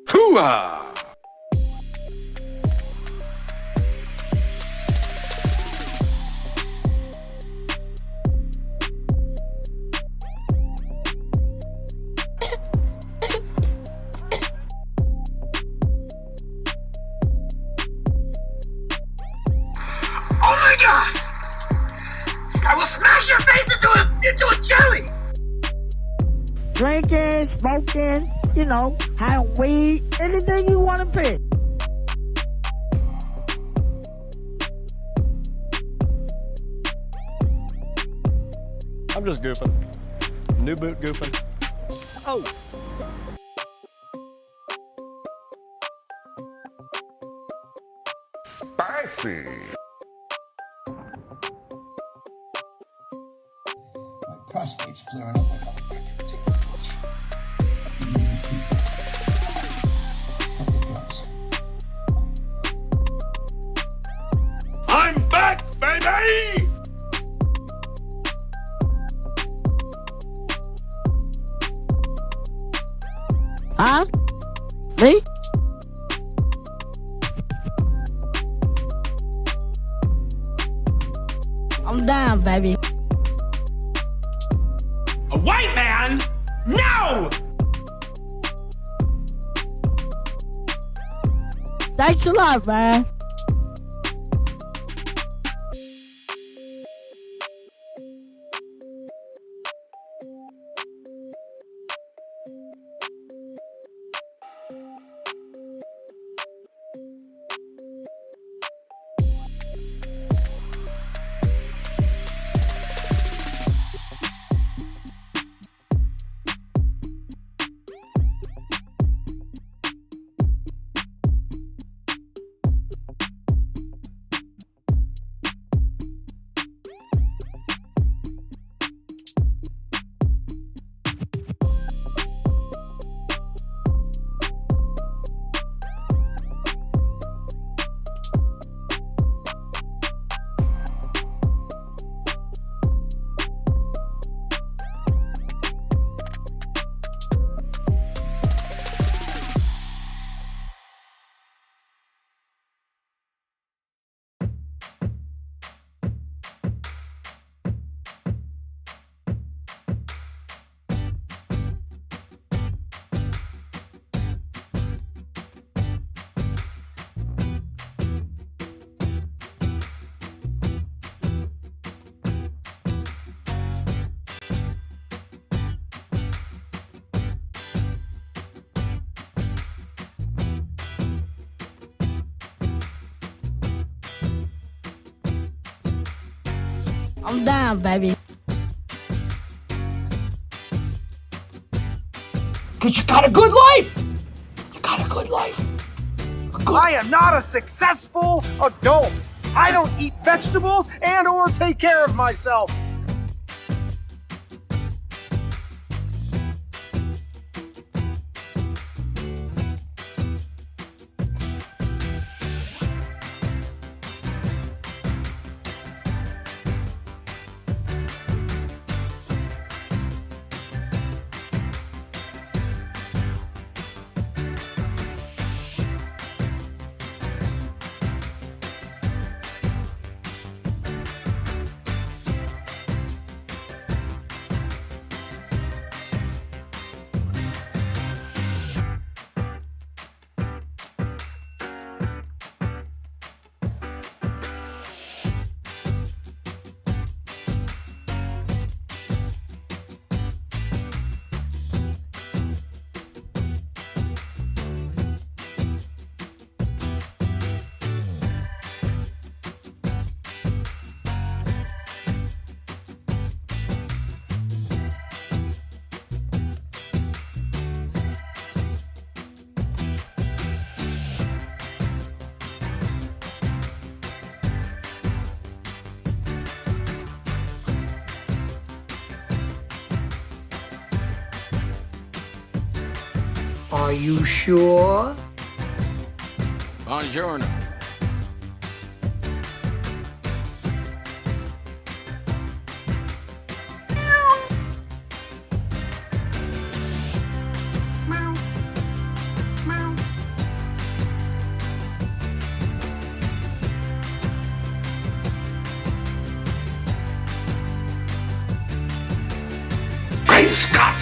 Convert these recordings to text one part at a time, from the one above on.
Hooah! Oh my god! I will smash your face into a jelly! Drinking, smoking, you know, having weed, anything you want to pick. I'm just goofing. New boot goofing. Oh! Spicy! My prostate's flaring up like a freaking bitch. I'm back, baby! Huh? Me? I'm down, baby. A white man? No! Thanks a lot, man. I'm down, baby. Cause you got a good life! You got a good life. I am not a successful adult. I don't eat vegetables and or take care of myself. Are you sure? Buongiorno. Great Scott!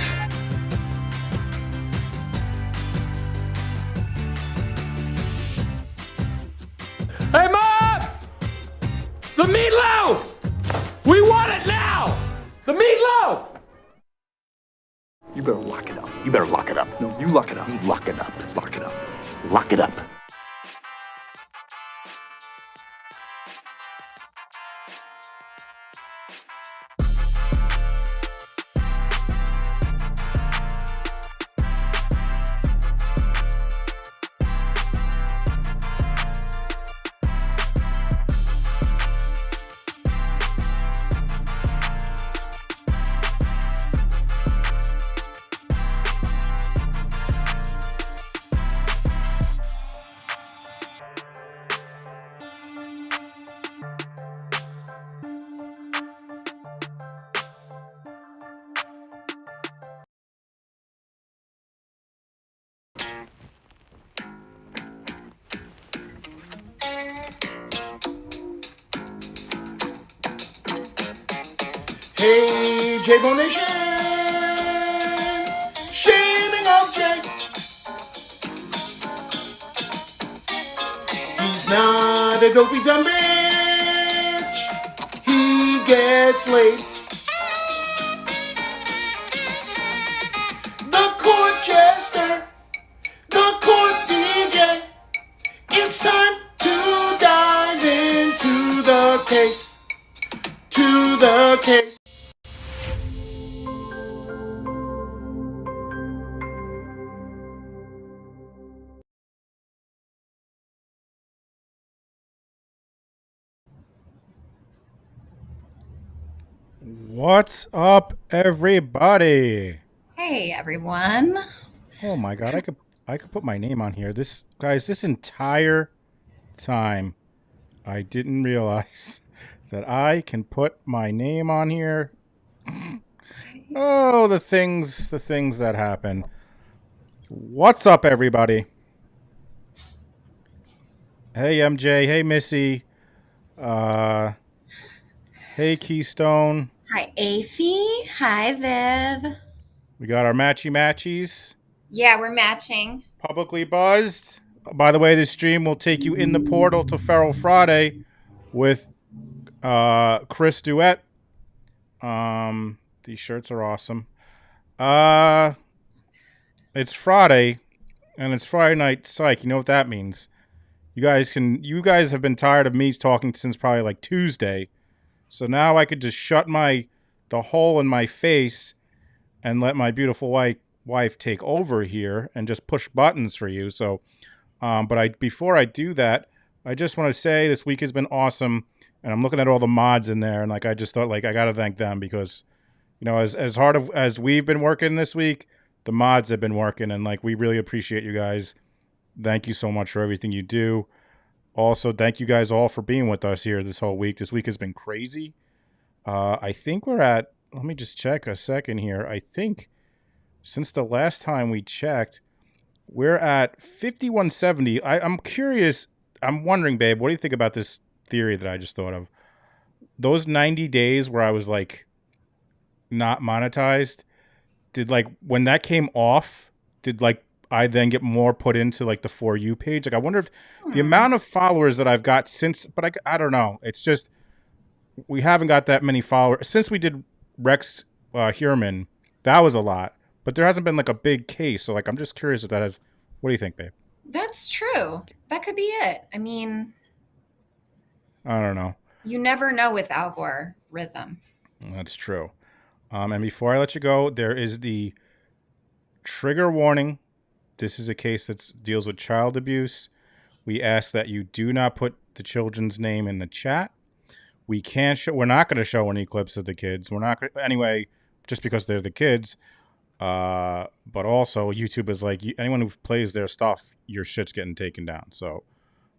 Hey, Mom! The meatloaf! We want it now! The meatloaf! You better lock it up. You better lock it up. No, you lock it up. You lock it up. Lock it up. Lock it up. Hey, J-Bone Nation! Shaming of Jay. He's not a dopey dumb bitch. He gets laid. The court jester. The court DJ. It's time to dive into the case. To the case. What's up, everybody? Hey, everyone. Oh my god, I could put my name on here. This entire time I didn't realize that I can put my name on here. Oh, the things that happen. What's up, everybody? Hey, MJ. Hey, Missy. Hey, Keystone. Hi, Afy. Hi, Viv. We got our matchies. Yeah, we're matching. Publicly buzzed. By the way, this stream will take you in the portal to Feral Friday with Chris Duet. These shirts are awesome. It's Friday, and it's Friday night psych. You know what that means. You guys have been tired of me talking since probably like Tuesday. So now I could just shut the hole in my face and let my beautiful wife take over here and just push buttons for you. So, before I do that, I just want to say this week has been awesome, and I'm looking at all the mods in there, and like I just thought like I got to thank them because, you know, as hard as we've been working this week, the mods have been working, and like we really appreciate you guys. Thank you so much for everything you do. Also, thank you guys all for being with us here this whole week. This week has been crazy. I think we're at, let me just check a second here. I think since the last time we checked, we're at 5170. I'm curious. I'm wondering, babe, what do you think about this theory that I just thought of? Those 90 days where I was like not monetized, did like when that came off, did like I then get more put into like the For You page? Like I wonder if the amount of followers that I've got since, but I don't know. It's just we haven't got that many followers since we did Rex Heuermann. That was a lot, but there hasn't been like a big case. So like I'm just curious if that has. What do you think, babe? That's true. That could be it. I mean, I don't know. You never know with algorithm. That's true. And before I let you go, there is the trigger warning. This is a case that deals with child abuse. We ask that you do not put the children's name in the chat. We can't show. We're not going to show any clips of the kids. We're not anyway, just because they're the kids. But also, YouTube is like anyone who plays their stuff, your shit's getting taken down. So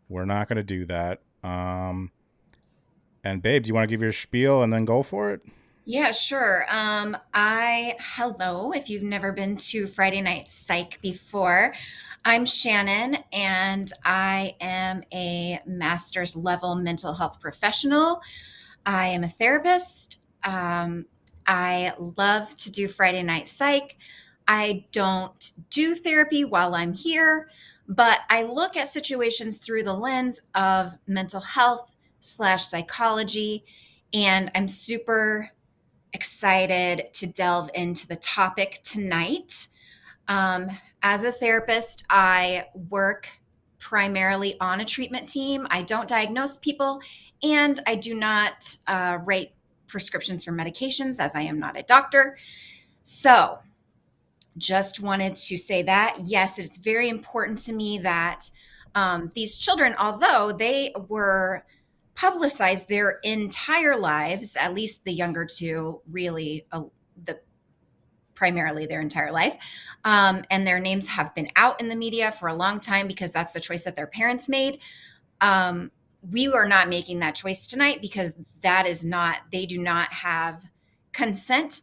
we're not going to do that. And babe, do you want to give your spiel and then go for it? Yeah, sure. Hello, if you've never been to Friday Night Psych before, I'm Shannon, and I am a master's level mental health professional. I am a therapist. I love to do Friday Night Psych. I don't do therapy while I'm here, but I look at situations through the lens of mental health / psychology, and I'm super excited to delve into the topic tonight. As a therapist, I work primarily on a treatment team. I don't diagnose people, and I do not write prescriptions for medications, as I am not a doctor. So just wanted to say that, yes, it's very important to me that these children, although they were publicized their entire lives, at least the younger two, really primarily their entire life. And their names have been out in the media for a long time because that's the choice that their parents made. We are not making that choice tonight because they do not have consent,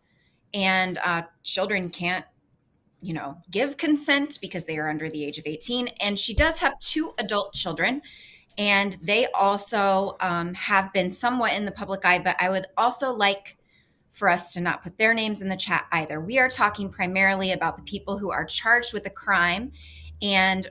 and children can't, give consent because they are under the age of 18. And she does have 2 adult children, and they also have been somewhat in the public eye, but I would also like for us to not put their names in the chat either. We are talking primarily about the people who are charged with a crime and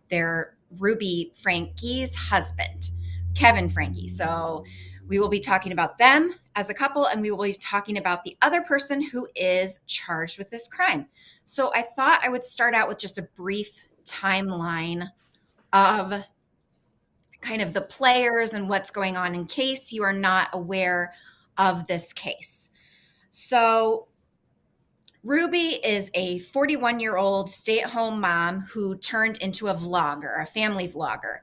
their Ruby Franke's husband, Kevin Franke. So we will be talking about them as a couple, and we will be talking about the other person who is charged with this crime. So I thought I would start out with just a brief timeline of kind of the players and what's going on in case you are not aware of this case. So Ruby is a 41-year-old stay-at-home mom who turned into a vlogger, a family vlogger.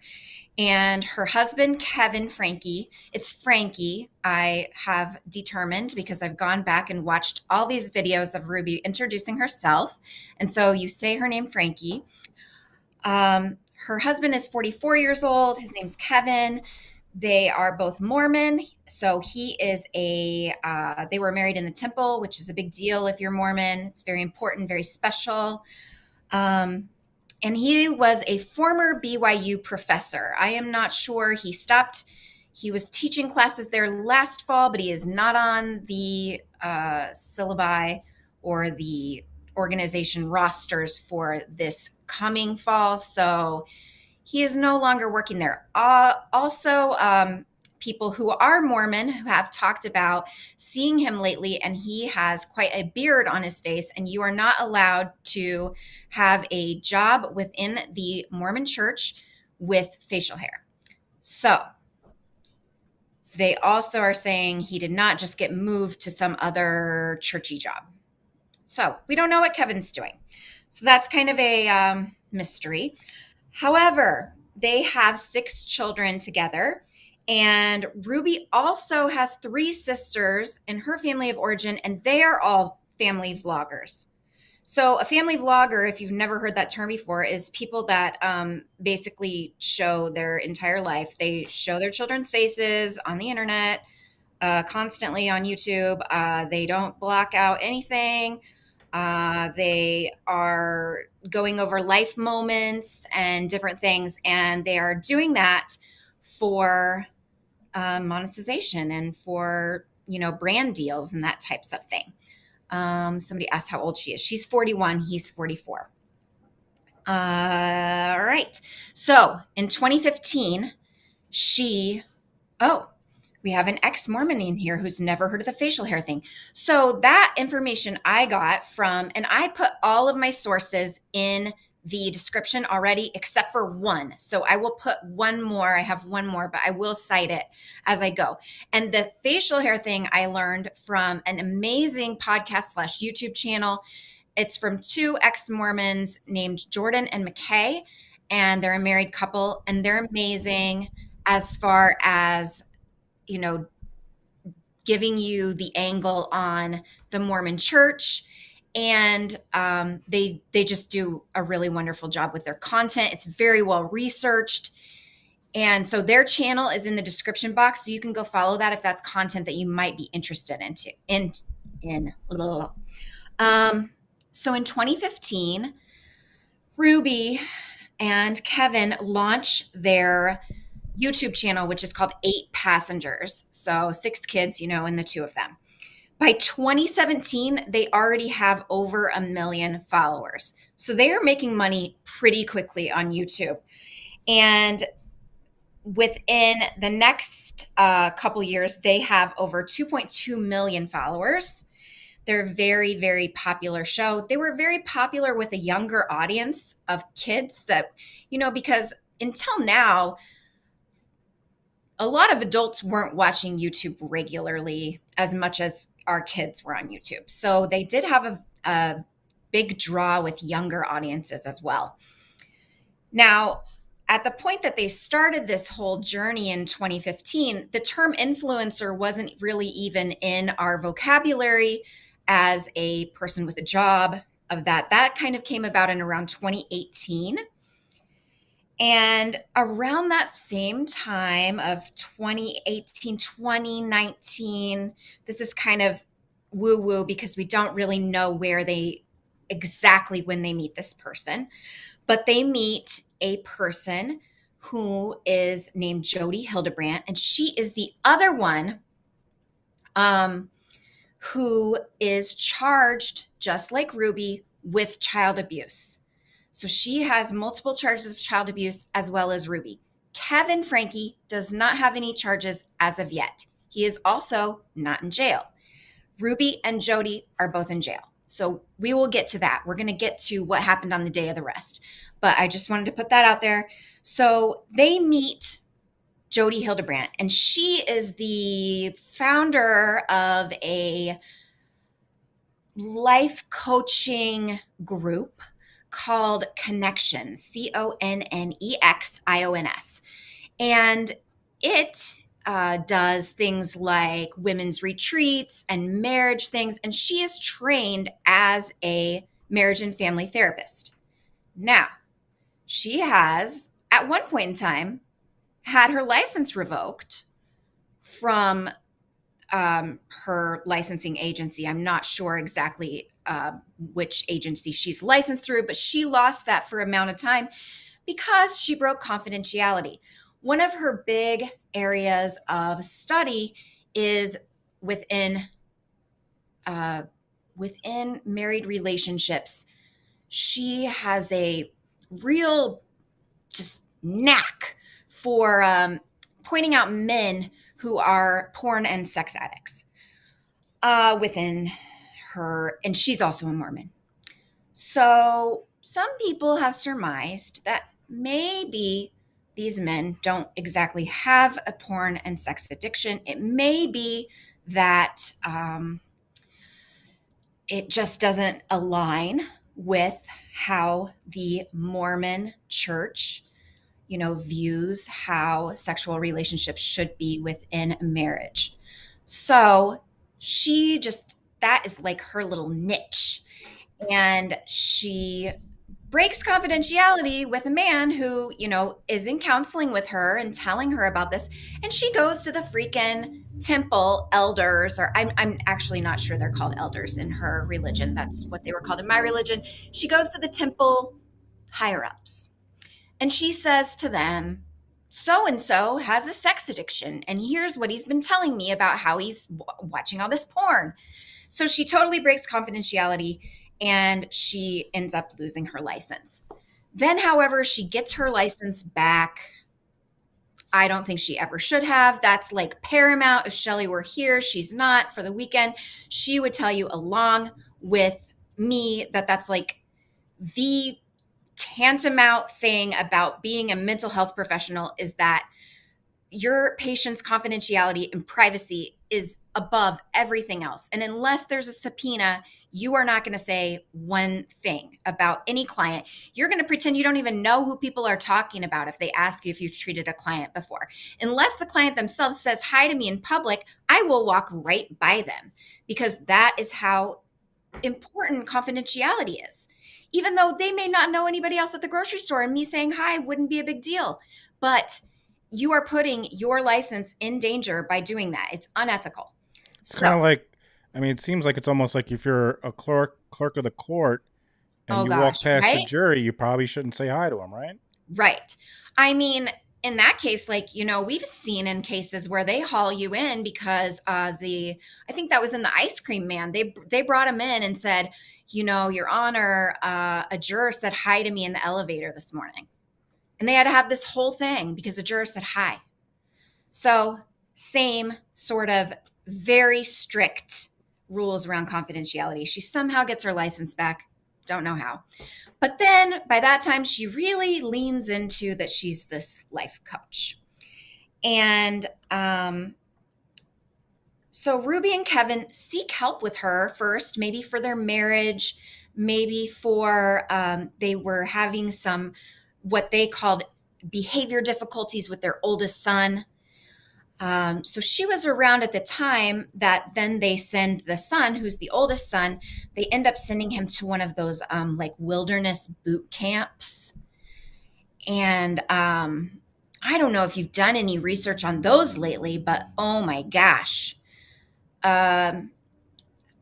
And her husband, Kevin Franke, it's Frankie, I have determined because I've gone back and watched all these videos of Ruby introducing herself. And so you say her name, Frankie. Her husband is 44 years old. His name's Kevin. They are both Mormon. So he is they were married in the temple, which is a big deal if you're Mormon. It's very important, very special. And he was a former BYU professor. I am not sure. He stopped. He was teaching classes there last fall, but he is not on the syllabi or the organization rosters for this coming fall. So he is no longer working there. Also, people who are Mormon who have talked about seeing him lately, and he has quite a beard on his face, and you are not allowed to have a job within the Mormon church with facial hair. So they also are saying he did not just get moved to some other churchy job. So we don't know what Kevin's doing. So that's kind of a mystery. However, they have 6 children together, and Ruby also has 3 sisters in her family of origin, and they are all family vloggers. So a family vlogger, if you've never heard that term before, is people that basically show their entire life. They show their children's faces on the internet, constantly on YouTube. They don't block out anything. They are going over life moments and different things, and they are doing that for monetization and for, brand deals and that types of thing. Somebody asked how old she is. She's 41. He's 44. All right. So in 2015, we have an ex-Mormon in here who's never heard of the facial hair thing. So that information I got from, and I put all of my sources in the description already, except for one. So I will put one more. I have one more, but I will cite it as I go. And the facial hair thing I learned from an amazing podcast / YouTube channel. It's from 2 ex-Mormons named Jordan and McKay, and they're a married couple, and they're amazing as far as giving you the angle on the Mormon church. And they just do a really wonderful job with their content. It's very well researched. And so their channel is in the description box. So you can go follow that if that's content that you might be interested in. So in 2015, Ruby and Kevin launched their YouTube channel, which is called 8 Passengers. So 6 kids, and the 2 of them. By 2017, they already have over 1 million followers. So they are making money pretty quickly on YouTube. And within the next couple years, they have over 2.2 million followers. They're a very, very popular show. They were very popular with a younger audience of kids that, because until now, a lot of adults weren't watching YouTube regularly as much as our kids were on YouTube. So they did have a big draw with younger audiences as well. Now, at the point that they started this whole journey in 2015, the term influencer wasn't really even in our vocabulary as a person with a job of that. That kind of came about in around 2018. And around that same time of 2018, 2019, this is kind of woo-woo because we don't really know when they meet this person, but they meet a person who is named Jody Hildebrandt, and she is the other one who is charged, just like Ruby, with child abuse. So she has multiple charges of child abuse as well as Ruby. Kevin Franke does not have any charges as of yet. He is also not in jail. Ruby and Jody are both in jail. So we will get to that. We're going to get to what happened on the day of the arrest. But I just wanted to put that out there. So they meet Jody Hildebrandt, and she is the founder of a life coaching group called Connections, Connextions. And it does things like women's retreats and marriage things. And she is trained as a marriage and family therapist. Now, she has, at one point in time, had her license revoked from her licensing agency. I'm not sure exactly which agency she's licensed through, but she lost that for an amount of time because she broke confidentiality. One of her big areas of study is within married relationships. She has a real just knack for pointing out men who are porn and sex addicts within her, and she's also a Mormon. So some people have surmised that maybe these men don't exactly have a porn and sex addiction. It may be that it just doesn't align with how the Mormon church, views how sexual relationships should be within a marriage. So that is like her little niche. And she breaks confidentiality with a man who, is in counseling with her and telling her about this. And she goes to the freaking temple elders, or I'm actually not sure they're called elders in her religion. That's what they were called in my religion. She goes to the temple higher ups. And she says to them, so-and-so has a sex addiction, and here's what he's been telling me about how he's watching all this porn. So she totally breaks confidentiality, and she ends up losing her license. Then, however, she gets her license back. I don't think she ever should have. That's like paramount. If Shelly were here, she's not, for the weekend, she would tell you along with me that that's like the tantamount thing about being a mental health professional is that your patient's confidentiality and privacy is above everything else. And unless there's a subpoena, you are not going to say one thing about any client. You're going to pretend you don't even know who people are talking about if they ask you if you've treated a client before. Unless the client themselves says hi to me in public, I will walk right by them, because that is how important confidentiality is. Even though they may not know anybody else at the grocery store, and me saying hi wouldn't be a big deal. But you are putting your license in danger by doing that. It's unethical. It's kind of like, it seems like it's almost like if you're a clerk of the court and walk past a jury, you probably shouldn't say hi to them, right? Right. In that case, we've seen in cases where they haul you in because I think that was in the ice cream man. They brought him in and said, Your Honor, a juror said hi to me in the elevator this morning. And they had to have this whole thing because the juror said hi. So same sort of very strict rules around confidentiality. She somehow gets her license back. Don't know how. But then by that time, she really leans into that she's this life coach. And so Ruby and Kevin seek help with her first, maybe for their marriage, maybe for they were having some what they called behavior difficulties with their oldest son. So she was around at the time that then they send the son, who's the oldest son, they end up sending him to one of those like wilderness boot camps. And I don't know if you've done any research on those lately, but oh my gosh.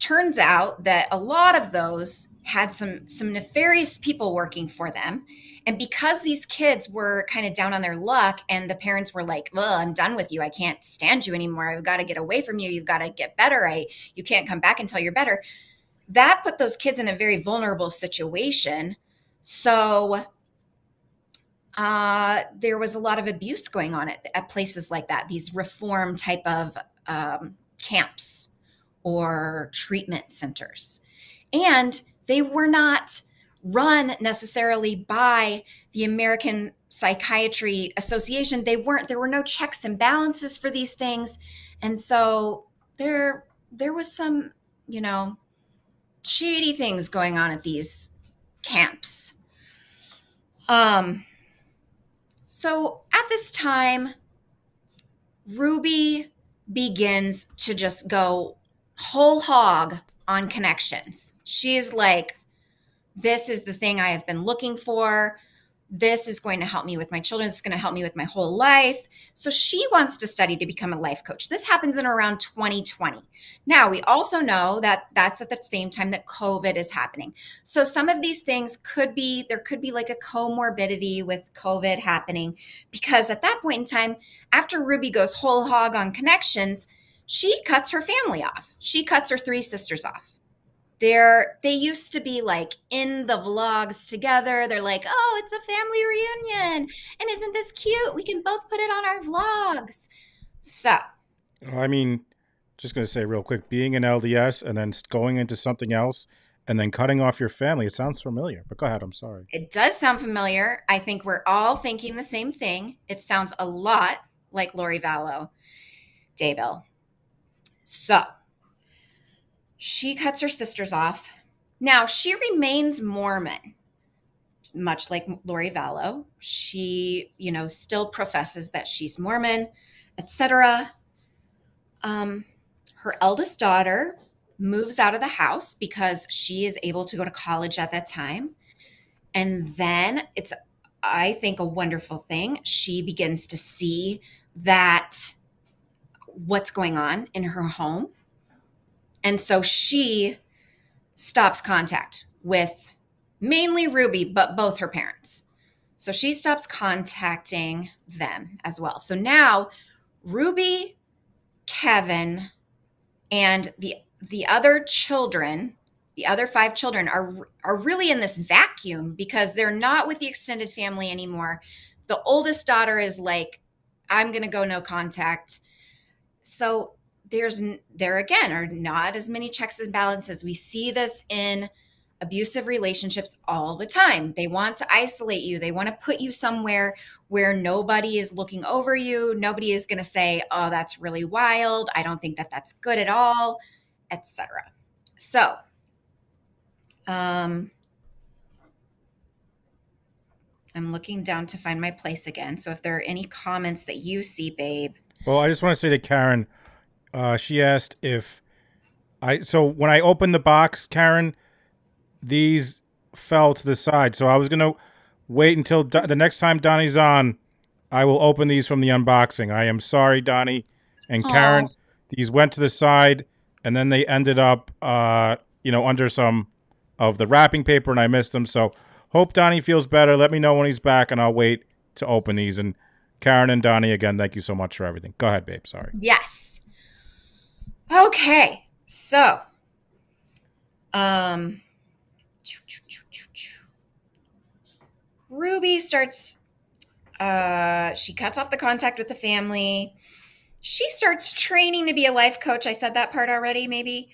turns out that a lot of those had some nefarious people working for them. And because these kids were kind of down on their luck and the parents were like, well, I'm done with you. I can't stand you anymore. I've got to get away from you. You've got to get better. You can't come back until you're better. That put those kids in a very vulnerable situation. So there was a lot of abuse going on at places like that, these reform type of camps or treatment centers. And they were not run necessarily by the American Psychiatry Association. There were no checks and balances for these things. And so there was some, shady things going on at these camps. So at this time, Ruby begins to just go whole hog on connections. She's like, this is the thing I have been looking for. This is going to help me with my children. It's going to help me with my whole life. So she wants to study to become a life coach. This happens in around 2020. Now, we also know that that's at the same time that COVID is happening. So some of these things there could be like a comorbidity with COVID happening, because at that point in time, after Ruby goes whole hog on connections, she cuts her family off. She cuts her 3 sisters off. They used to be like in the vlogs together. They're like, oh, it's a family reunion. And isn't this cute? We can both put it on our vlogs. So. I mean, just going to say real quick, being an LDS and then going into something else and then cutting off your family, it sounds familiar. But go ahead, I'm sorry. It does sound familiar. I think we're all thinking the same thing. It sounds a lot like Lori Vallow, Daybell. So. She cuts her sisters off. Now, she remains Mormon, much like Lori Vallow. She, still professes that she's Mormon, etc. Her eldest daughter moves out of the house because she is able to go to college at that time. And then it's, I think, a wonderful thing. She begins to see that what's going on in her home. And so she stops contact with mainly Ruby, but both her parents. So she stops contacting them as well. So now Ruby, Kevin, and the other children, the other 5 children are really in this vacuum because they're not with the extended family anymore. The oldest daughter is like, I'm going to go no contact. So there again are not as many checks and balances. We see this in abusive relationships all the time. They want to isolate you. They want to put you somewhere where nobody is looking over you. Nobody is going to say, oh, that's really wild. I don't think that that's good at all, etc. So, I'm looking down to find my place again. So if there are any comments that you see, babe. Well, I just want to say to Karen, she asked so when I opened the box, Karen, these fell to the side. So I was going to wait until the next time Donnie's on, I will open these from the unboxing. I am sorry, Donnie and Karen. These went to the side and then they ended up, under some of the wrapping paper and I missed them. So hope Donnie feels better. Let me know when he's back and I'll wait to open these. And Karen and Donnie, again, thank you so much for everything. Go ahead, babe. Sorry. Yes. Okay, so, Ruby starts, she cuts off the contact with the family. She starts training to be a life coach. I said that part already, maybe.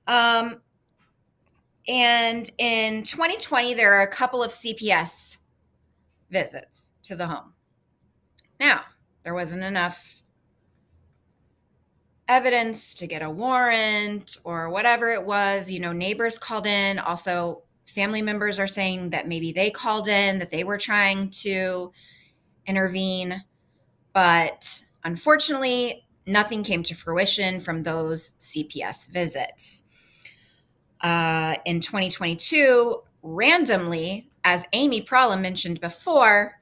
And in 2020, there are a couple of CPS visits to the home. Now, there wasn't enough evidence to get a warrant or whatever it was. Neighbors called in. Also, family members are saying that maybe they called in, that they were trying to intervene. But unfortunately, nothing came to fruition from those CPS visits. In 2022, randomly, as Amy Prala mentioned before,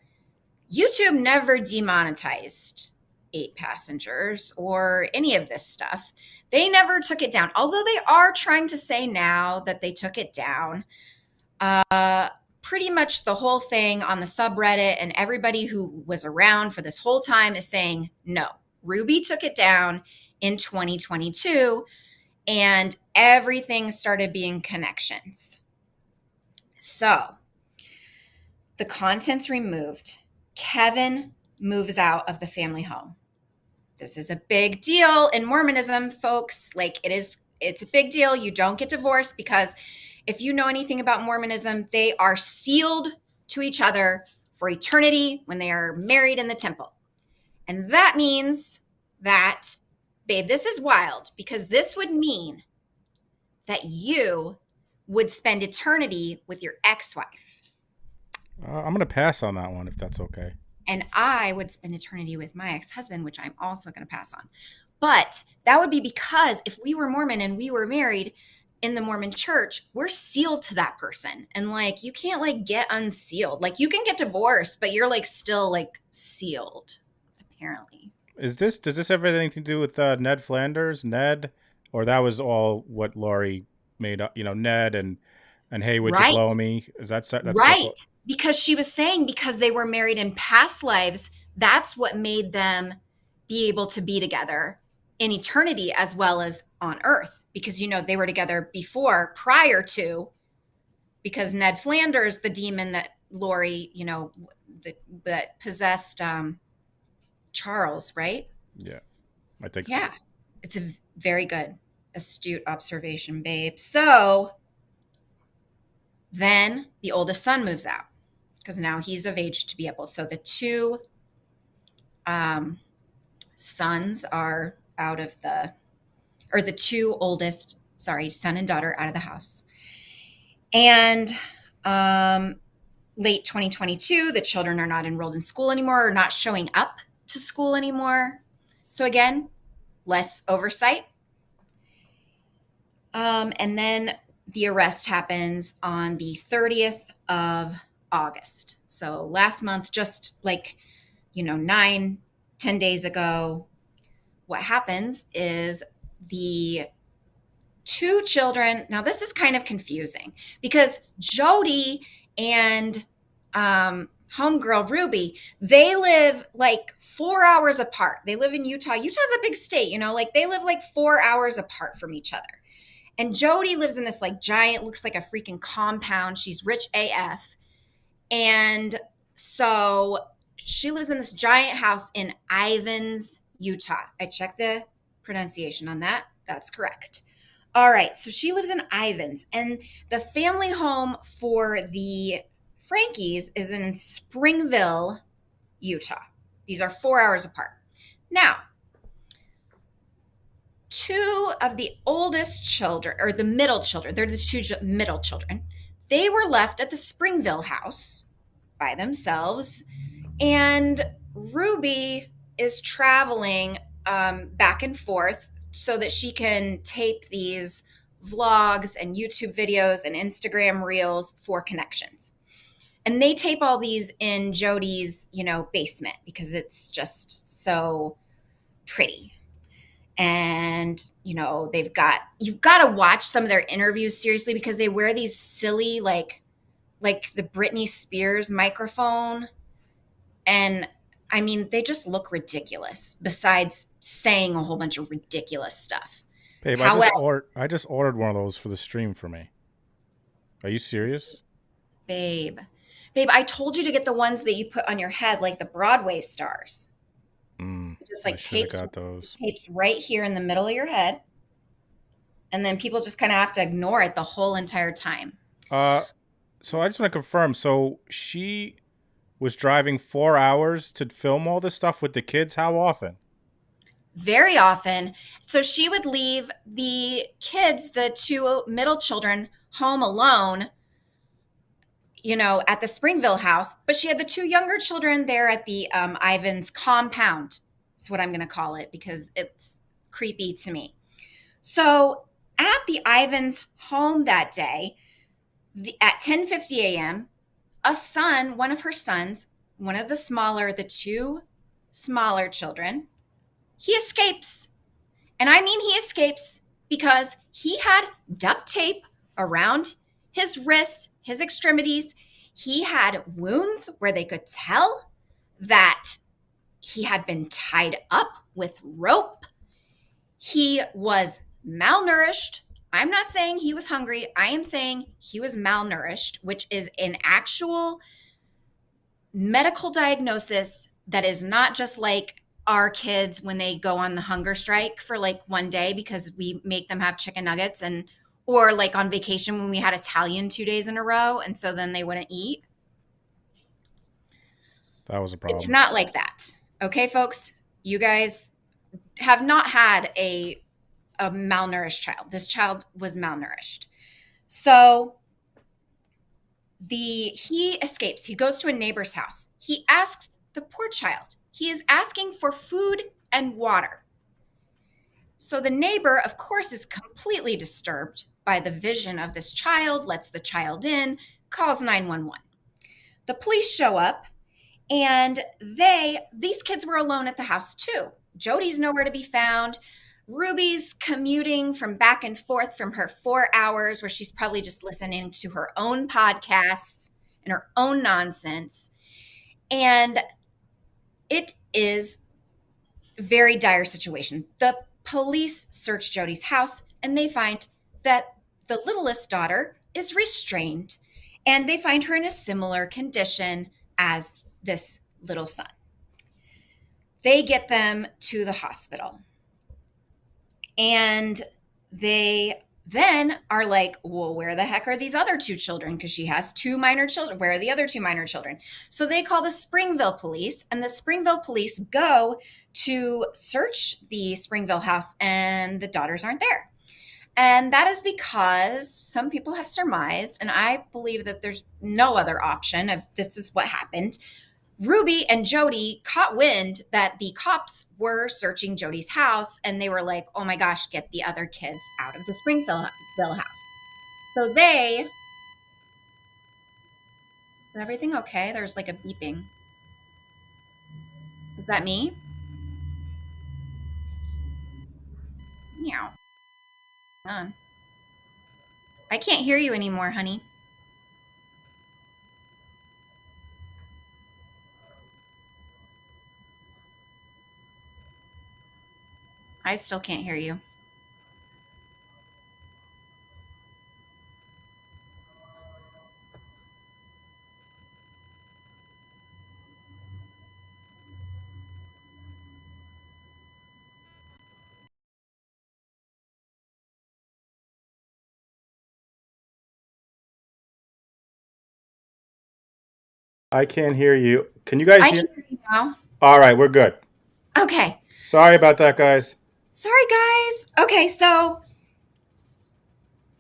YouTube never demonetized 8 passengers or any of this stuff. They never took it down, although they are trying to say now that they took it down. Pretty much the whole thing on the subreddit and everybody who was around for this whole time is saying, no, Ruby took it down in 2022 and everything started being connections. So the content's removed. Kevin moves out of the family home. This is a big deal in Mormonism, folks. Like it's a big deal. You don't get divorced because if you know anything about Mormonism, they are sealed to each other for eternity when they are married in the temple. And that means that, babe, this is wild because this would mean that you would spend eternity with your ex-wife. I'm going to pass on that one if that's okay. And I would spend eternity with my ex-husband, which I'm also going to pass on. But that would be because if we were Mormon and we were married in the Mormon church, we're sealed to that person. And like, you can't like get unsealed. Like you can get divorced, but you're like still like sealed, apparently. Does this have anything to do with Ned Flanders, Ned? Or that was all what Lori made up, Ned and hey, would you blow me? That's right. Because she was saying because they were married in past lives, that's what made them be able to be together in eternity as well as on earth. Because, they were together prior to, because Ned Flanders, the demon that Lori, that possessed Charles, right? Yeah, I think so. It's a very good, astute observation, babe. So then the oldest son moves out because now he's of age to be able. So the two sons are out of the two oldest, son and daughter out of the house. And late 2022, the children are not enrolled in school anymore or not showing up to school anymore. So again, less oversight. And then the arrest happens on the 30th of August. So last month, just like, 9-10 days ago, what happens is the two children, now this is kind of confusing because Jody and homegirl Ruby, they live like 4 hours apart. They live in Utah. Utah's a big state, they live like 4 hours apart from each other. And Jody lives in this like giant, looks like a freaking compound. She's rich AF. And so she lives in this giant house in Ivins, Utah. I checked the pronunciation on that. That's correct. All right. So she lives in Ivins. And the family home for the Frankies is in Springville, Utah. These are 4 hours apart. Now, two of the oldest children, or the middle children, they're the two middle children, they were left at the Springville house by themselves. And Ruby is traveling back and forth so that she can tape these vlogs and YouTube videos and Instagram reels for connections. And they tape all these in Jody's, basement because it's just so pretty. And, you've got to watch some of their interviews seriously because they wear these silly, like the Britney Spears microphone. And I mean, they just look ridiculous besides saying a whole bunch of ridiculous stuff. Babe, I just ordered one of those for the stream for me. Are you serious? Babe, I told you to get the ones that you put on your head, like the Broadway stars. Just like tapes right here in the middle of your head. And then people just kind of have to ignore it the whole entire time. So I just want to confirm. So she was driving 4 hours to film all this stuff with the kids. How often? Very often. So she would leave the kids, the two middle children, home alone, at the Springville house. But she had the two younger children there at the Ivins compound. That's what I'm going to call it because it's creepy to me. So at the Ivins home that day, at 10:50 a.m., one of her sons, the two smaller children, he escapes. And I mean he escapes because he had duct tape around his wrists, his extremities. He had wounds where they could tell that he had been tied up with rope. He was malnourished. I'm not saying he was hungry. I am saying he was malnourished, which is an actual medical diagnosis that is not just like our kids when they go on the hunger strike for like one day because we make them have chicken nuggets, and or like on vacation when we had Italian 2 days in a row and so then they wouldn't eat. That was a problem. It's not like that. Okay, folks, you guys have not had a malnourished child. This child was malnourished. So he escapes. He goes to a neighbor's house. He asks the poor child. He is asking for food and water. So the neighbor, of course, is completely disturbed by the vision of this child, lets the child in, calls 911. The police show up, and these kids were alone at the house too. Jody's nowhere to be found. Ruby's commuting from back and forth from her 4 hours where she's probably just listening to her own podcasts and her own nonsense. And it is a very dire situation. The police search Jody's house and they find that the littlest daughter is restrained, and they find her in a similar condition as this little son. They get them to the hospital. And they then are like, well, where the heck are these other 2 children? Because she has 2 minor children. Where are the other 2 minor children? So they call the Springville police, and the Springville police go to search the Springville house, and the daughters aren't there. And that is because some people have surmised, and I believe that there's no other option of this is what happened. Ruby and Jody caught wind that the cops were searching Jody's house, and they were like, oh my gosh, get the other kids out of the Springville house. So is everything okay? There's like a beeping. Is that me? Meow. Hang on. I can't hear you anymore, honey. I still can't hear you. I can't hear you. Can you guys I hear? can hear you now. All right, we're good. Okay. Sorry about that, guys. Sorry, guys. Okay, so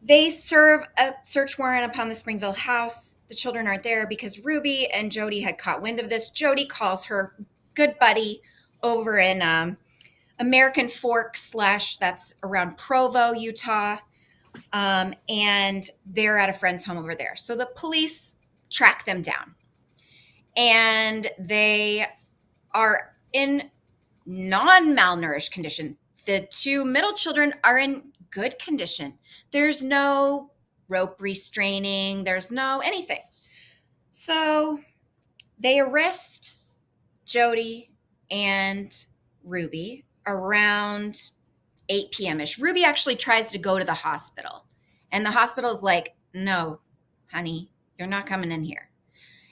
they serve a search warrant upon the Springville house. The children aren't there because Ruby and Jody had caught wind of this. Jody calls her good buddy over in American Fork / that's around Provo, Utah. And they're at a friend's home over there. So the police track them down. And they are in non-malnourished condition. The 2 middle children are in good condition. There's no rope restraining. There's no anything. So they arrest Jody and Ruby around 8 p.m.-ish. Ruby actually tries to go to the hospital. And the hospital's like, no, honey, you're not coming in here.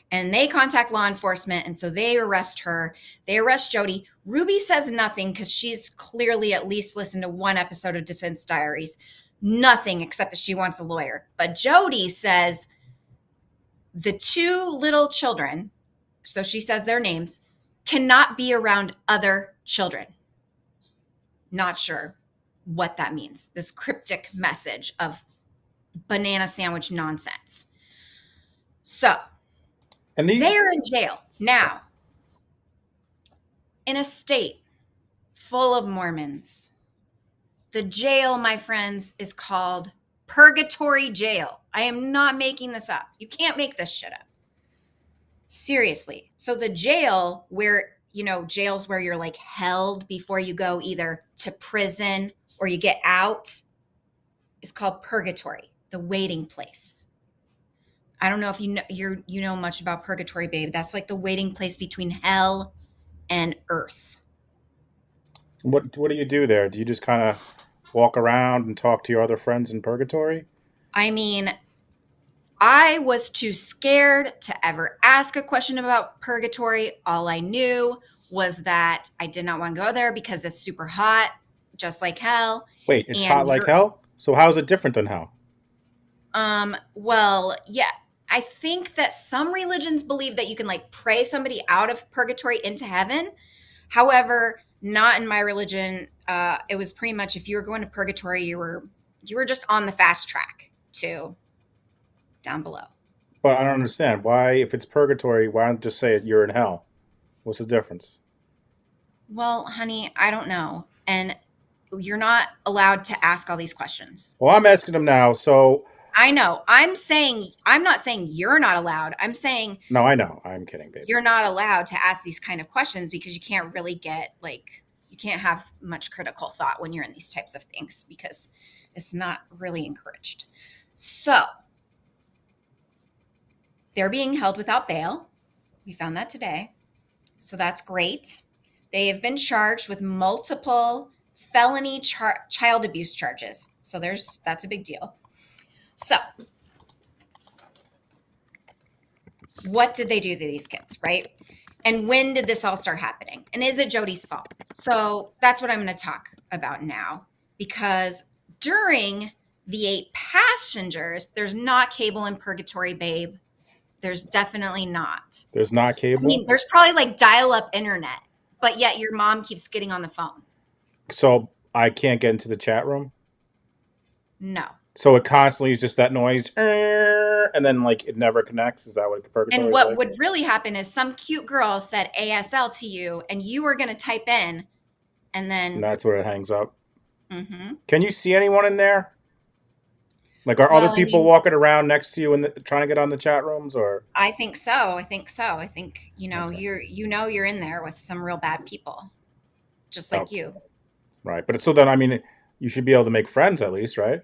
And they contact law enforcement, and so they arrest her. They arrest Jody. Ruby says nothing because she's clearly at least listened to 1 episode of Defense Diaries. Nothing except that she wants a lawyer. But Jody says the 2 little children, so she says their names, cannot be around other children. Not sure what that means. This cryptic message of banana sandwich nonsense. So they are in jail now, in a state full of Mormons. The jail, my friends, is called Purgatory Jail. I am not making this up. You can't make this shit up. Seriously. So the jail where jails where you're like held before you go either to prison or you get out is called purgatory, the waiting place. I don't know if you know much about purgatory, babe. That's like the waiting place between hell and earth. What do you do there? Do you just kind of walk around and talk to your other friends in purgatory? I mean, I was too scared to ever ask a question about purgatory. All I knew was that I did not want to go there because it's super hot, just like hell. Wait, it's hot like hell? So how is it different than hell? Well, yeah. I think that some religions believe that you can like pray somebody out of purgatory into heaven. However, not in my religion. It was pretty much if you were going to purgatory, you were just on the fast track to down below. But I don't understand. Why, if it's purgatory, why don't just say you're in hell? What's the difference? Well, honey, I don't know. And you're not allowed to ask all these questions. Well, I'm asking them now, so... I know. I'm not saying you're not allowed. I'm saying... No, I know. I'm kidding, baby. You're not allowed to ask these kind of questions because you can't really get, like... You can't have much critical thought when you're in these types of things because it's not really encouraged. So... They're being held without bail. We found that today. So that's great. They have been charged with multiple felony child abuse charges. So that's a big deal. So what did they do to these kids, right? And when did this all start happening? And is it Jody's fault? So that's what I'm going to talk about now, because during the 8 passengers, there's not cable in purgatory, babe. There's definitely not. There's not cable? I mean, there's probably like dial-up internet, but yet your mom keeps getting on the phone. So I can't get into the chat room? No. So it constantly is just that noise, and then like it never connects? Is that what purgatory And what like? would really happen is some cute girl said ASL to you, and you were going to type in, and then... And that's where it hangs up? Mm-hmm. Can you see anyone in there? Like, are other people walking around next to you and trying to get on the chat rooms, or? I think so. I think okay. You're in there with some real bad people, just like you. Right, but so then, I mean, you should be able to make friends at least, right?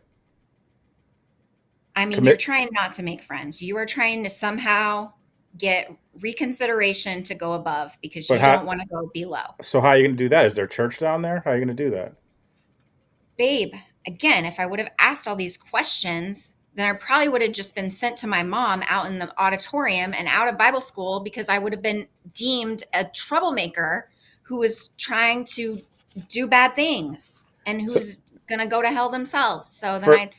I mean, you're trying not to make friends. You are trying to somehow get reconsideration to go above because you don't want to go below. So how are you going to do that? Is there church down there? How are you going to do that? Babe, again, if I would have asked all these questions, then I probably would have just been sent to my mom out in the auditorium and out of Bible school because I would have been deemed a troublemaker who was trying to do bad things and who's going to go to hell themselves. So then I'd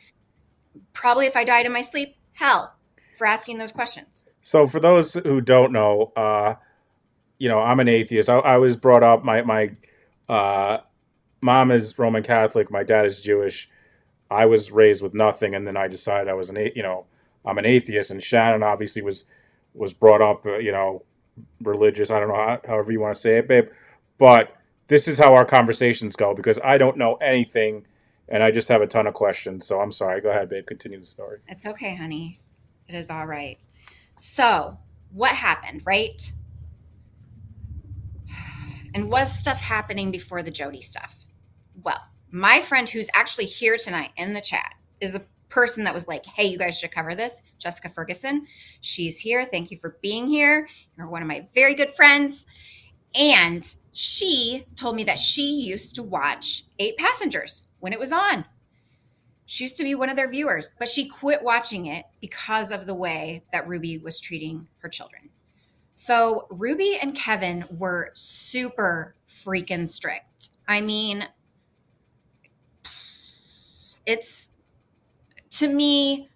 probably, if I died in my sleep, hell for asking those questions. So for those who don't know, I'm an atheist. I was brought up, my mom is Roman Catholic. My dad is Jewish. I was raised with nothing, and then I decided I was I'm an atheist. And Shannon obviously was brought up, religious. I don't know however you want to say it, babe. But this is how our conversations go because I don't know anything, and I just have a ton of questions. So I'm sorry. Go ahead, babe. Continue the story. It's okay, honey. It is all right. So what happened, right? And was stuff happening before the Jody stuff? Well, my friend who's actually here tonight in the chat is the person that was like, hey, you guys should cover this, Jessica Ferguson. She's here. Thank you for being here. You're one of my very good friends. And she told me that she used to watch 8 Passengers when it was on. She used to be one of their viewers, but she quit watching it because of the way that Ruby was treating her children. So Ruby and Kevin were super freaking strict. I mean, to me,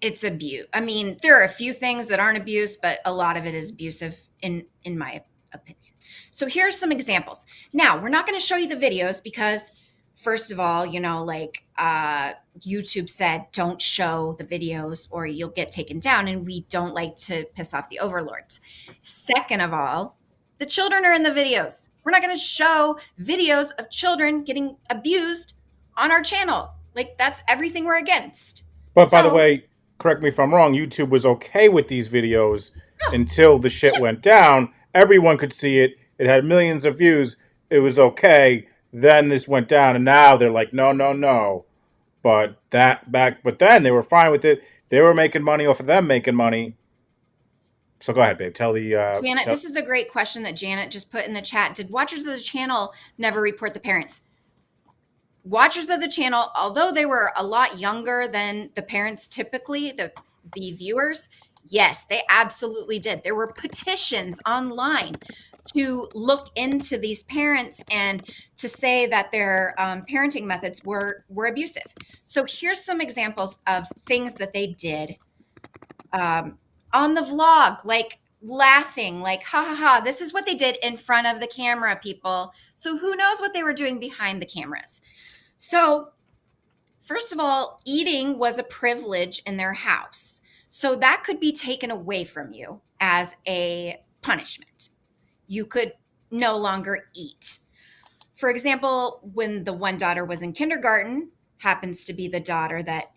it's abuse. I mean, there are a few things that aren't abuse, but a lot of it is abusive in my opinion. So here's some examples. Now, we're not going to show you the videos because first of all, YouTube said don't show the videos or you'll get taken down, and we don't like to piss off the overlords. Second of all, the children are in the videos. We're not going to show videos of children getting abused on our channel. Like, that's everything we're against. But by the way, correct me if I'm wrong, YouTube was okay with these videos until the shit went down. Everyone could see it. it had millions of views, it was okay. Then this went down, and now they're like, no. But then they were fine with it. They were making money off of them making money. So go ahead, babe. Tell the Janet, this is a great question that Janet just put in the chat. Did watchers of the channel never report the parents? Watchers of the channel, although they were a lot younger than the parents typically, the viewers, yes, they absolutely did. There were petitions online to look into these parents and to say that their parenting methods were abusive. So here's some examples of things that they did on the vlog, like laughing, like, ha ha ha, this is what they did in front of the camera, people. So who knows what they were doing behind the cameras? So first of all, eating was a privilege in their house. So that could be taken away from you as a punishment. You could no longer eat. For example, when the one daughter was in kindergarten, happens to be the daughter that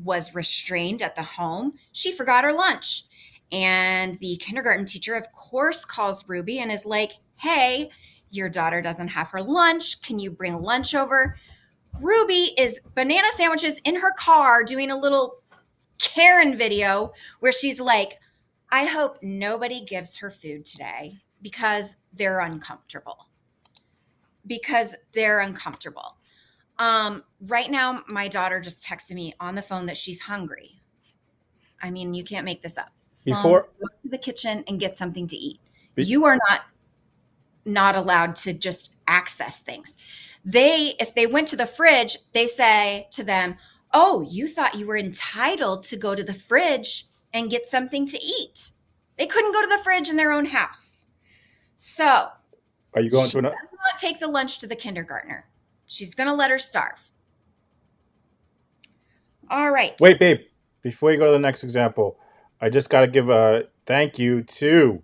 was restrained at the home, she forgot her lunch. And the kindergarten teacher, of course, calls Ruby and is like, hey, your daughter doesn't have her lunch. Can you bring lunch over? Ruby is banana sandwiches in her car doing a little Karen video where she's like, I hope nobody gives her food today because they're uncomfortable. Right now, my daughter just texted me on the phone that she's hungry. I mean, you can't make this up. So go to the kitchen and get something to eat. You are not allowed to just access things. If they went to the fridge, they say to them, oh, you thought you were entitled to go to the fridge and get something to eat. They couldn't go to the fridge in their own house. So are you going to another? Does not take the lunch to the kindergartner. She's going to let her starve. All right. Wait, babe. Before you go to the next example, I just got to give a thank you to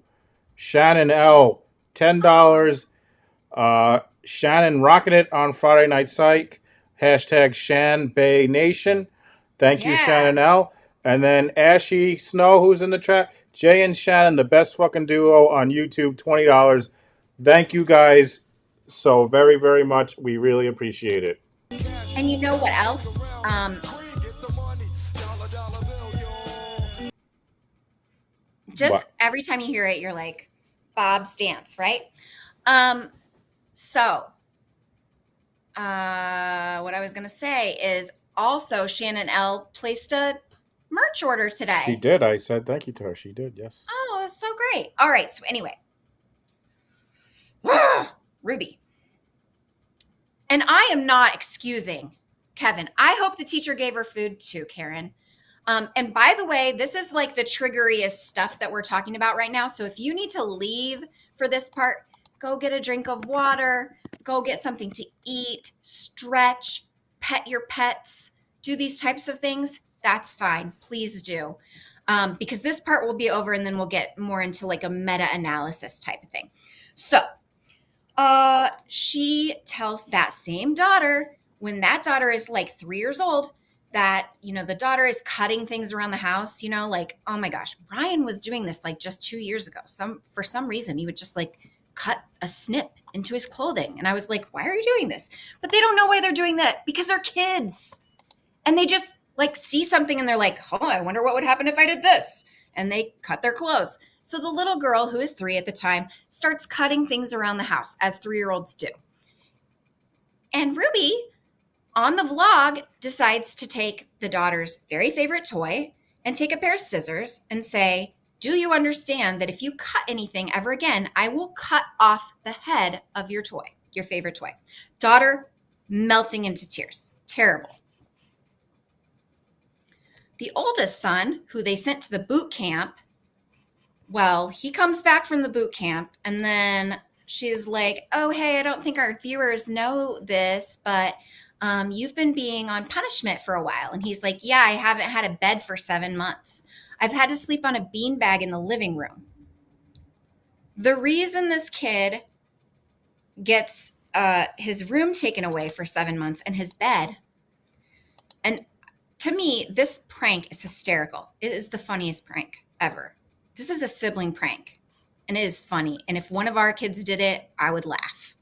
Shannon L. $10. Shannon rocking it on Friday Night Psych. Hashtag Shan Bay Nation. Thank you, Shannon L. And then Ashy Snow, who's in the chat. Jay and Shannon, the best fucking duo on YouTube, $20. Thank you guys so very, very much. We really appreciate it. And you know what else? Just every time you hear it, you're like, Bob's dance, right? So what I was going to say is also Shannon L. placed a merch order today. She did. I said thank you to her. She did, yes. Oh, that's so great. All right. So anyway, Ruby. And I am not excusing Kevin. I hope the teacher gave her food too, Karen. And by the way, this is like the triggeriest stuff that we're talking about right now. So if you need to leave for this part, go get a drink of water, go get something to eat, stretch, pet your pets, do these types of things. That's fine. Please do. Because this part will be over and then we'll get more into like a meta-analysis type of thing. So she tells that same daughter, when that daughter is like 3 years old, that, the daughter is cutting things around the house, like, oh my gosh, Brian was doing this like just 2 years ago. For some reason, he would just like cut a snip into his clothing. And I was like, why are you doing this? But they don't know why they're doing that because they're kids. And they just like see something and they're like, oh, I wonder what would happen if I did this. And they cut their clothes. So the little girl, who is 3 at the time, starts cutting things around the house as 3-year-olds do. And Ruby, on the vlog, decides to take the daughter's very favorite toy and take a pair of scissors and say, do you understand that if you cut anything ever again, I will cut off the head of your toy, your favorite toy? Daughter melting into tears. Terrible. The oldest son, who they sent to the boot camp, well, he comes back from the boot camp and then she's like, oh, hey, I don't think our viewers know this, but you've been being on punishment for a while. And he's like, yeah, I haven't had a bed for 7 months. I've had to sleep on a beanbag in the living room. The reason this kid gets his room taken away for 7 months and his bed, and to me, this prank is hysterical. It is the funniest prank ever. This is a sibling prank. and it is funny. And if one of our kids did it, I would laugh.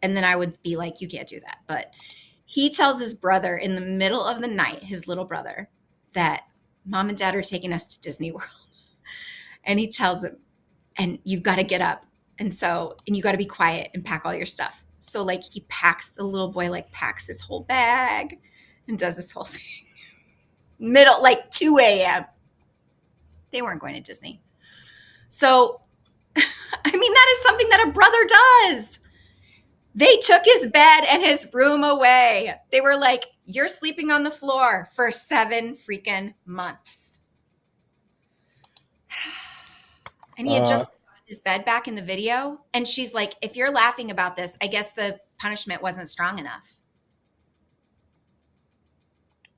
And then I would be like, you can't do that. But he tells his brother in the middle of the night, his little brother, that mom and dad are taking us to Disney World. And he tells him, and you've got to get up. And you got to be quiet and pack all your stuff. So like he packs, the little boy like packs his whole bag and does this whole thing. Like 2 a.m. They weren't going to Disney. So, I mean, that is something that a brother does. They took his bed and his room away. They were like, you're sleeping on the floor for 7 freaking months. And he had just gotten his bed back in the video. And she's like, if you're laughing about this, I guess the punishment wasn't strong enough.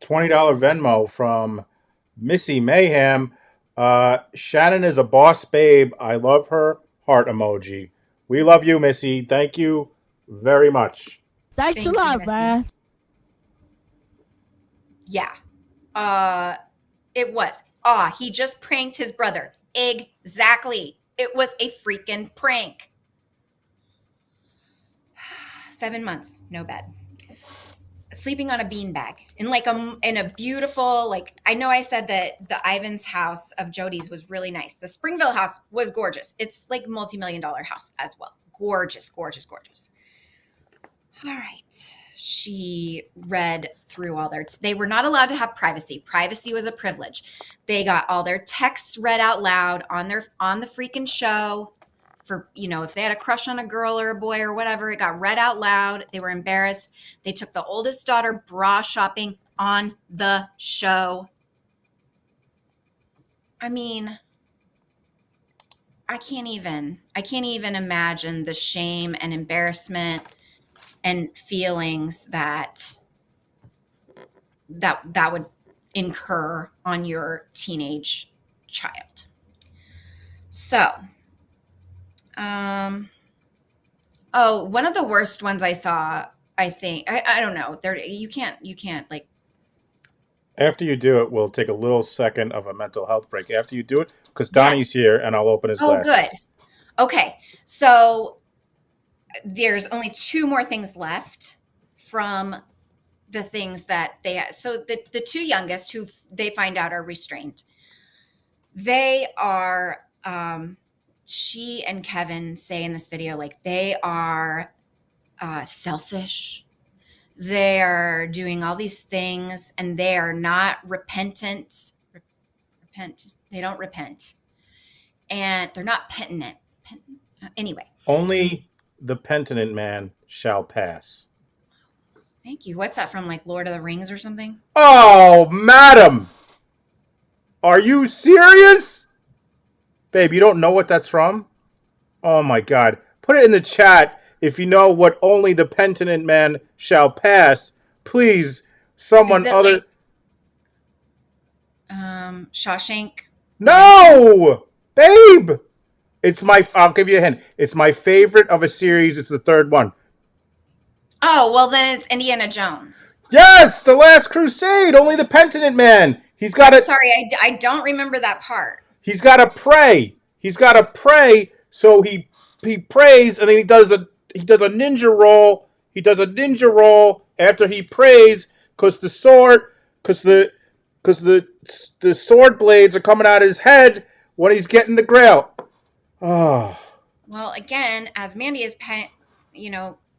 $20 Venmo from Missy Mayhem. Shannon is a boss babe. I love her. Heart emoji. We love you, Missy. Thank you very much. Thanks a lot, man. Yeah. It was. He just pranked his brother. Exactly. It was a freaking prank. 7 months, no bed. Sleeping on a beanbag in a beautiful, like, I know I said that the Ivan's house of Jody's was really nice. The Springville house was gorgeous. It's like multi-million-dollar house as well. Gorgeous, gorgeous, gorgeous. All right. She read through all they were not allowed to have privacy. Privacy was a privilege. They got all their texts read out loud on the freaking show. For, if they had a crush on a girl or a boy or whatever, it got read out loud. They were embarrassed. They took the oldest daughter bra shopping on the show. I mean, I can't even imagine the shame and embarrassment and feelings that would incur on your teenage child. So, one of the worst ones I saw, I think, I don't know. You can't like. After you do it, we'll take a little second of a mental health break. After you do it, because Donnie's here and I'll open his glasses. Oh, good. Okay. So there's only 2 more things left from the things that they had. So the 2 youngest who they find out are restrained. They are, she and Kevin say in this video, like, they are selfish. They are doing all these things and they are not repentant. They don't repent. And they're not penitent. Anyway. Only the penitent man shall pass. Thank you. What's that from, like Lord of the Rings or something? Oh, madam! Are you serious? Babe, you don't know what that's from? Oh my God. Put it in the chat if you know what only the penitent man shall pass. Please, someone other... Like, Shawshank? No! Babe! I'll give you a hint. It's my favorite of a series. It's the 3rd one. Oh, well then it's Indiana Jones. Yes! The Last Crusade! Only the penitent man. He's got to... Sorry, I don't remember that part. He's got to pray. He's got to pray, so he prays, and then he does a ninja roll. He does a ninja roll after he prays, because the sword blades are coming out of his head when he's getting the grail. Oh. Well, again, as Mandy is,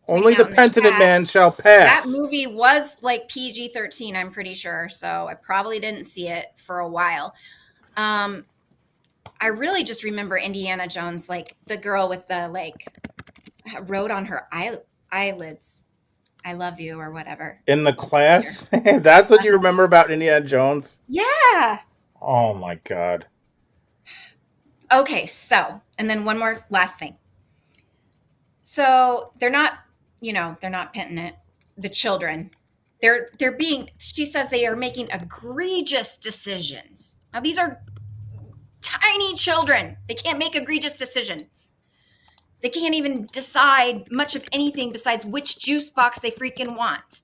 only the penitent man shall pass. That movie was like PG-13, I'm pretty sure. So I probably didn't see it for a while. I really just remember Indiana Jones, like the girl with the like wrote on her eyelids, "I love you" or whatever. In the class? That's what you remember about Indiana Jones? Yeah. Oh my God. Okay, so, and then one more last thing. So they're not penitent. The children, she says they are making egregious decisions. Now these are tiny children. They can't make egregious decisions. They can't even decide much of anything besides which juice box they freaking want.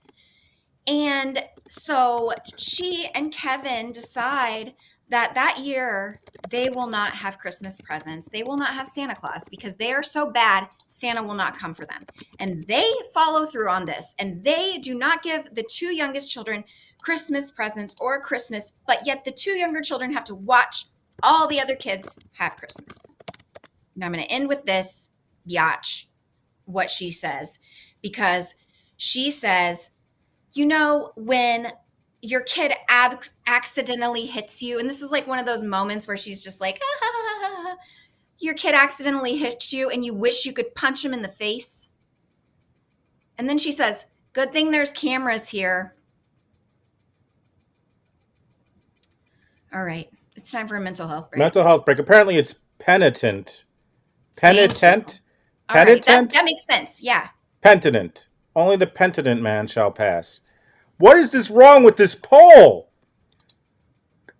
And so she and Kevin decide that year they will not have Christmas presents. They will not have Santa Claus because they are so bad, Santa will not come for them. And they follow through on this. And they do not give the 2 youngest children Christmas presents or Christmas, but yet the 2 younger children have to watch all the other kids have Christmas. Now I'm going to end with this biatch, what she says, because she says, you know, when your kid accidentally hits you, and this is like one of those moments where she's just like, ah, your kid accidentally hits you and you wish you could punch him in the face. And then she says, good thing there's cameras here. All right. It's time for a mental health break. Mental health break. Apparently it's penitent. Penitent? All right. Penitent? That makes sense. Yeah. Penitent. Only the penitent man shall pass. What is this wrong with this poll?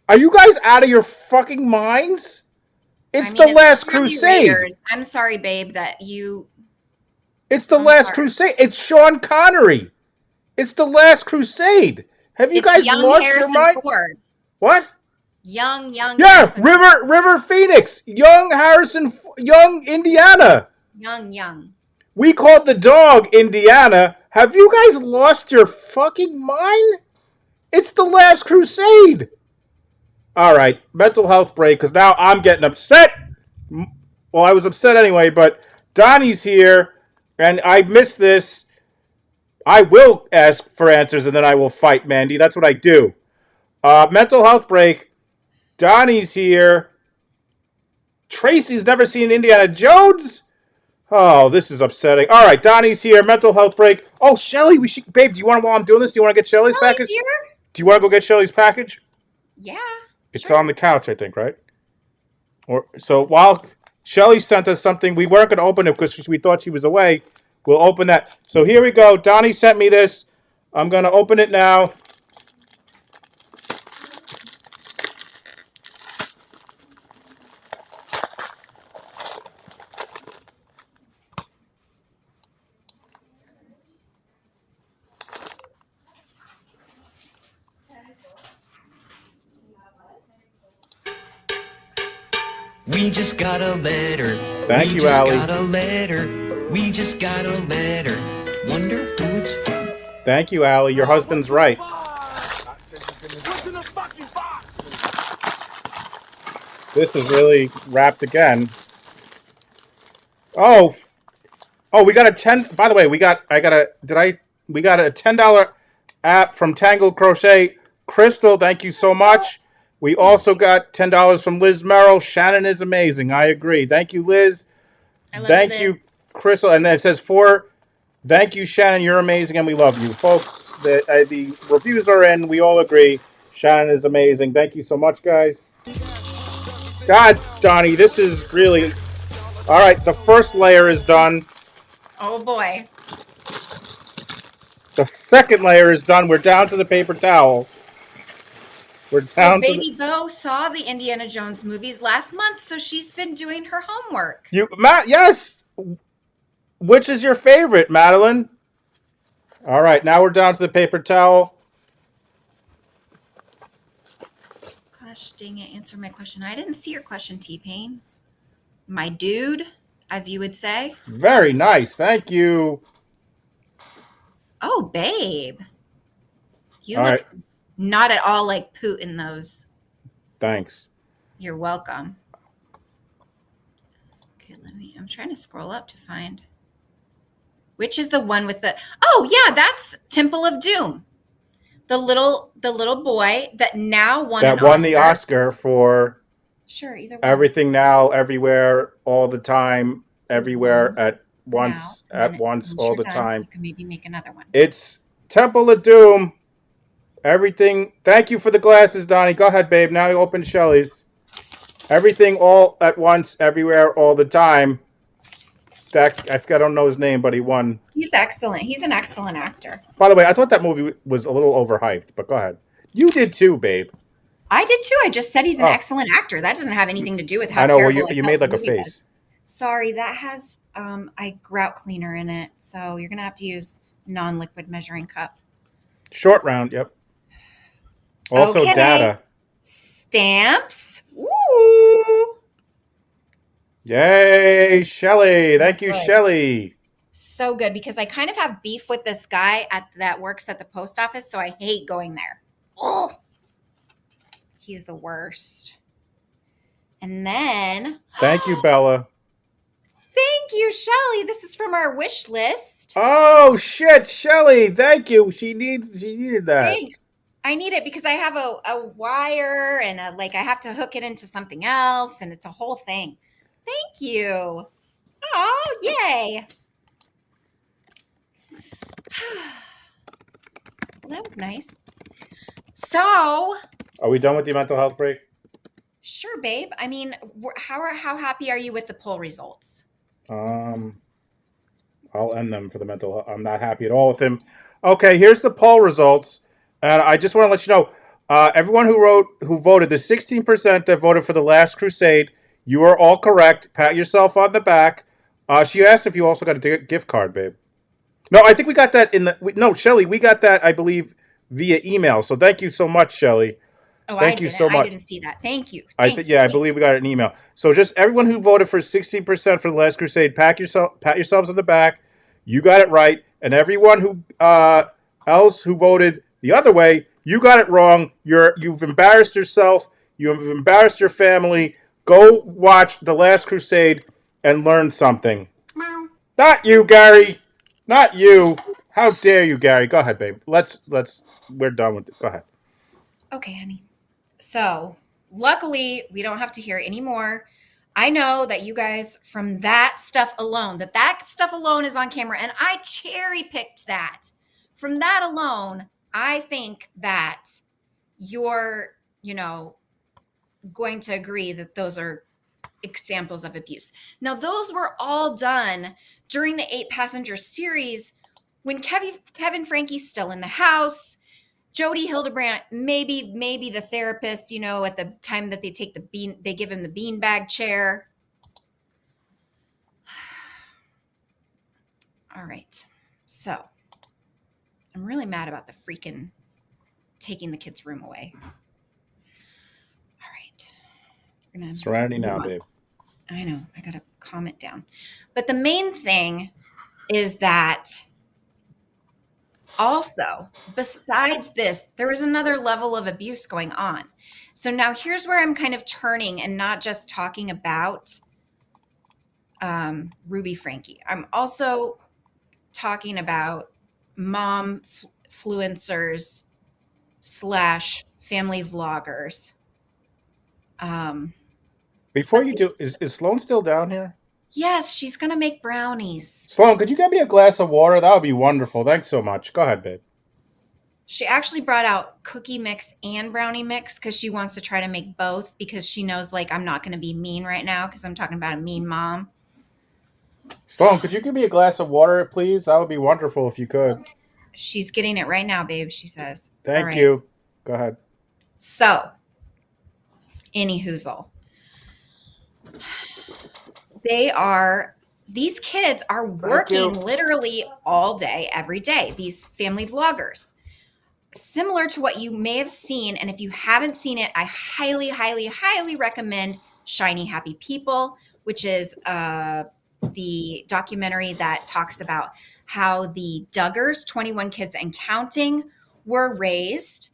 Are you guys out of your fucking minds? It's the Last Crusade. Raiders. I'm sorry, babe, that you... It's the Last Crusade. It's Sean Connery. It's the Last Crusade. Have you guys lost your mind? Ford. What? Young. Yeah, River Phoenix. Young Indiana. Young. We called the dog Indiana. Have you guys lost your fucking mind? It's the Last Crusade. All right, mental health break, because now I'm getting upset. Well, I was upset anyway, but Donnie's here, and I missed this. I will ask for answers, and then I will fight, Mandy. That's what I do. Mental health break. Donnie's here. Tracy's never seen Indiana Jones? Oh, this is upsetting. All right, Donnie's here. Mental health break. Oh, Shelly, babe, do you want, while I'm doing this, do you want to get Shelly's package? Here? Do you want to go get Shelly's package? Yeah. It's on the couch, I think, right? So while Shelly sent us something, we weren't going to open it because we thought she was away. We'll open that. So here we go. Donnie sent me this. I'm going to open it now. We just got a letter. Thank you, Allie. We just got a letter. We just got a letter. Wonder who it's from. Thank you, Allie. Your husband's right. This is really wrapped again. Oh, we got a 10. By the way, we got a $10 app from Tangled Crochet. Crystal, thank you so much. We also got $10 from Liz Merrill. Shannon is amazing. I agree. Thank you, Liz. Thank you, Crystal. And then it says thank you, Shannon. You're amazing, and we love you. Folks, the reviews are in. We all agree. Shannon is amazing. Thank you so much, guys. God, Donnie, this is really... All right, the first layer is done. Oh, boy. The second layer is done. We're down to the paper towels. We're down to Baby Bo saw the Indiana Jones movies last month, so she's been doing her homework. Yes. Which is your favorite, Madeline? All right, now we're down to the paper towel. Gosh dang it, answer my question. I didn't see your question, T-Pain. My dude, as you would say. Very nice. Thank you. Oh, babe. You all look... right. Not at all like poot in those. Thanks. You're welcome. Okay, I'm trying to scroll up to find. Which is the one with the... Oh, yeah, that's Temple of Doom. The little boy that now won an Oscar. That won the Oscar for... Sure, either one. Everything Now, Everywhere, All the Time, Everywhere, at once, all the time. You can maybe make another one. It's Temple of Doom. Everything. Thank you for the glasses, Donnie. Go ahead, babe. Now you open Shelly's. Everything, all at once, everywhere, all the time. I don't know his name, but he won. He's excellent. He's an excellent actor. By the way, I thought that movie was a little overhyped, but go ahead. You did too, babe. I did too. I just said he's an excellent actor. That doesn't have anything to do with how I know. terrible. Well, you made like a face. Sorry, that has a grout cleaner in it, so you're gonna have to use non-liquid measuring cup. Short round. Yep. Also, okay. data. Stamps. Woo! Yay, Shelly. Thank you, Good. Shelly. So good, because I kind of have beef with this guy that works at the post office, so I hate going there. Oh, he's the worst. And then Thank you, Bella. thank you, Shelly. This is from our wish list. Oh shit, Shelly. Thank you. She needed that. Thanks. I need it because I have a wire and I have to hook it into something else, and it's a whole thing. Thank you. Oh, yay. Well, that was nice. So, Are we done with the mental health break? sure, babe. I mean, how happy are you with the poll results? I'll end them for the mental health. I'm not happy at all with him. Okay, here's the poll results. And I just want to let you know, everyone who voted, the 16% that voted for The Last Crusade, you are all correct. Pat yourself on the back. She asked if you also got a gift card, babe. No, I think we got that no, Shelly, we got that, I believe, via email. So thank you so much, Shelly. Oh, Thank you so much. I didn't see that. Thank you. I believe we got an email. So just everyone who voted for 16% for The Last Crusade, pat yourselves on the back. You got it right. And everyone who else who voted the other way, you got it wrong. You've embarrassed yourself. You have embarrassed your family. Go watch The Last Crusade and learn something. Meow. Not you, Gary. Not you. How dare you, Gary? Go ahead, babe. We're done with it. Go ahead. Okay, honey. So, luckily, we don't have to hear anymore. I know that you guys, from that stuff alone is on camera, and I cherry picked that. From that alone, I think that you're, going to agree that those are examples of abuse. Now, those were all done during the 8-passenger series when Kevin Franke's still in the house. Jody Hildebrandt, maybe the therapist, at the time that they give him the beanbag chair. All right. So I'm really mad about the freaking taking the kid's room away. All right. Serenity now, babe. I know. I got to calm it down. But the main thing is that also, besides this, there was another level of abuse going on. So now here's where I'm kind of turning and not just talking about Ruby Franke. I'm also talking about momfluencers / family vloggers. Before you do, is Sloan still down here? Yes, she's going to make brownies. Sloan, could you get me a glass of water? That would be wonderful. Thanks so much. Go ahead, babe. She actually brought out cookie mix and brownie mix because she wants to try to make both because she knows, I'm not going to be mean right now because I'm talking about a mean mom. Sloan, could you give me a glass of water, please? That would be wonderful if you could. She's getting it right now, babe, she says. Thank you. Go ahead. So, any hoozle. These kids are working literally all day, every day, these family vloggers. Similar to what you may have seen, and if you haven't seen it, I highly, highly, highly recommend Shiny Happy People, which is the documentary that talks about how the Duggars, 21 kids and counting, were raised.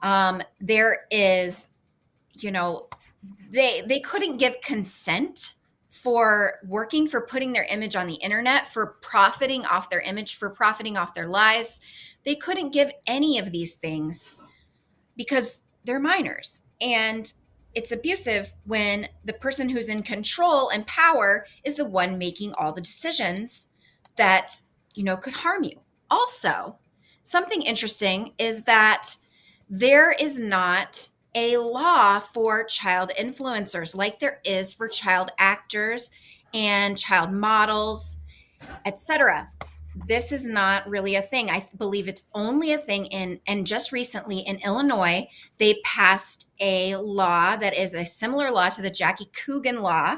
There is, they couldn't give consent for working, for putting their image on the internet, for profiting off their image, for profiting off their lives. They couldn't give any of these things because they're minors. And it's abusive when the person who's in control and power is the one making all the decisions that, could harm you. Also, something interesting is that there is not a law for child influencers like there is for child actors and child models, etc. This is not really a thing. I believe it's only a thing and just recently in Illinois, they passed a law that is a similar law to the Jackie Coogan law,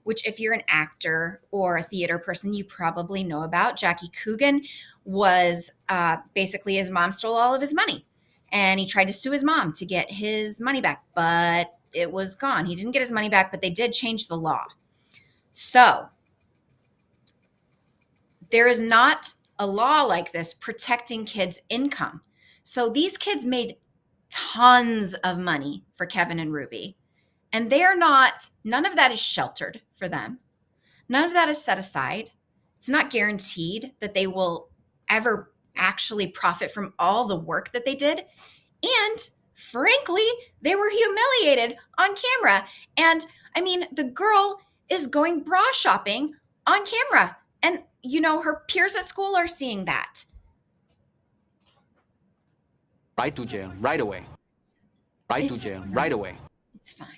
which if you're an actor or a theater person, you probably know about. Jackie Coogan was basically his mom stole all of his money. and he tried to sue his mom to get his money back, but it was gone. He didn't get his money back, but they did change the law. So there is not a law like this protecting kids' income. So these kids made tons of money for Kevin and Ruby, and none of that is sheltered for them. None of that is set aside. It's not guaranteed that they will ever actually profit from all the work that they did. And frankly, they were humiliated on camera. And I mean, the girl is going bra shopping on camera. And, her peers at school are seeing that. Right to jail, right away. Right to jail, right away. It's fine.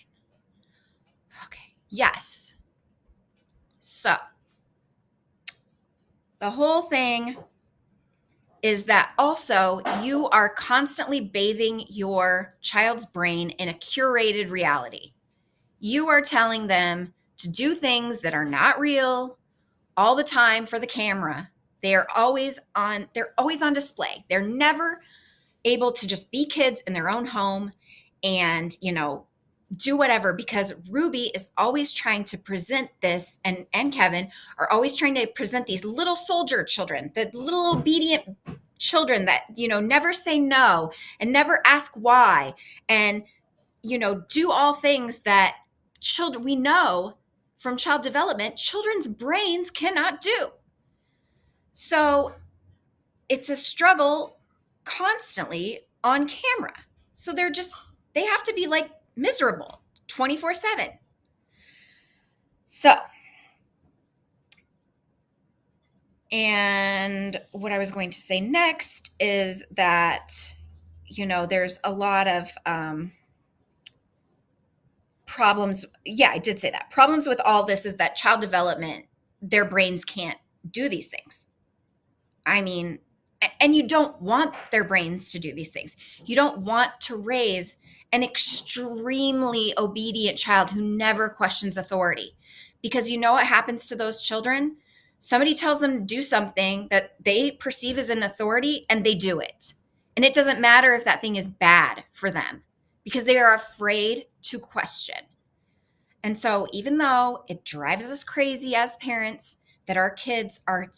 Okay. Yes. So, the whole thing is that also you are constantly bathing your child's brain in a curated reality. You are telling them to do things that are not real all the time for the camera. They're always on display. They're never able to just be kids in their own home and, do whatever, because Ruby is always trying to present this, and Kevin are always trying to present these little soldier children, the little obedient children that, never say no and never ask why, and, do all things that children, we know from child development, children's brains cannot do. So it's a struggle constantly on camera. So they have to be like miserable 24/7. So, and what I was going to say next is that, there's a lot of problems. Yeah, I did say that. Problems with all this is that child development, their brains can't do these things. I mean, and you don't want their brains to do these things. You don't want to raise an extremely obedient child who never questions authority, because you know what happens to those children? Somebody tells them to do something that they perceive as an authority, and they do it. And it doesn't matter if that thing is bad for them, because they are afraid to question. And so even though it drives us crazy as parents that our kids are,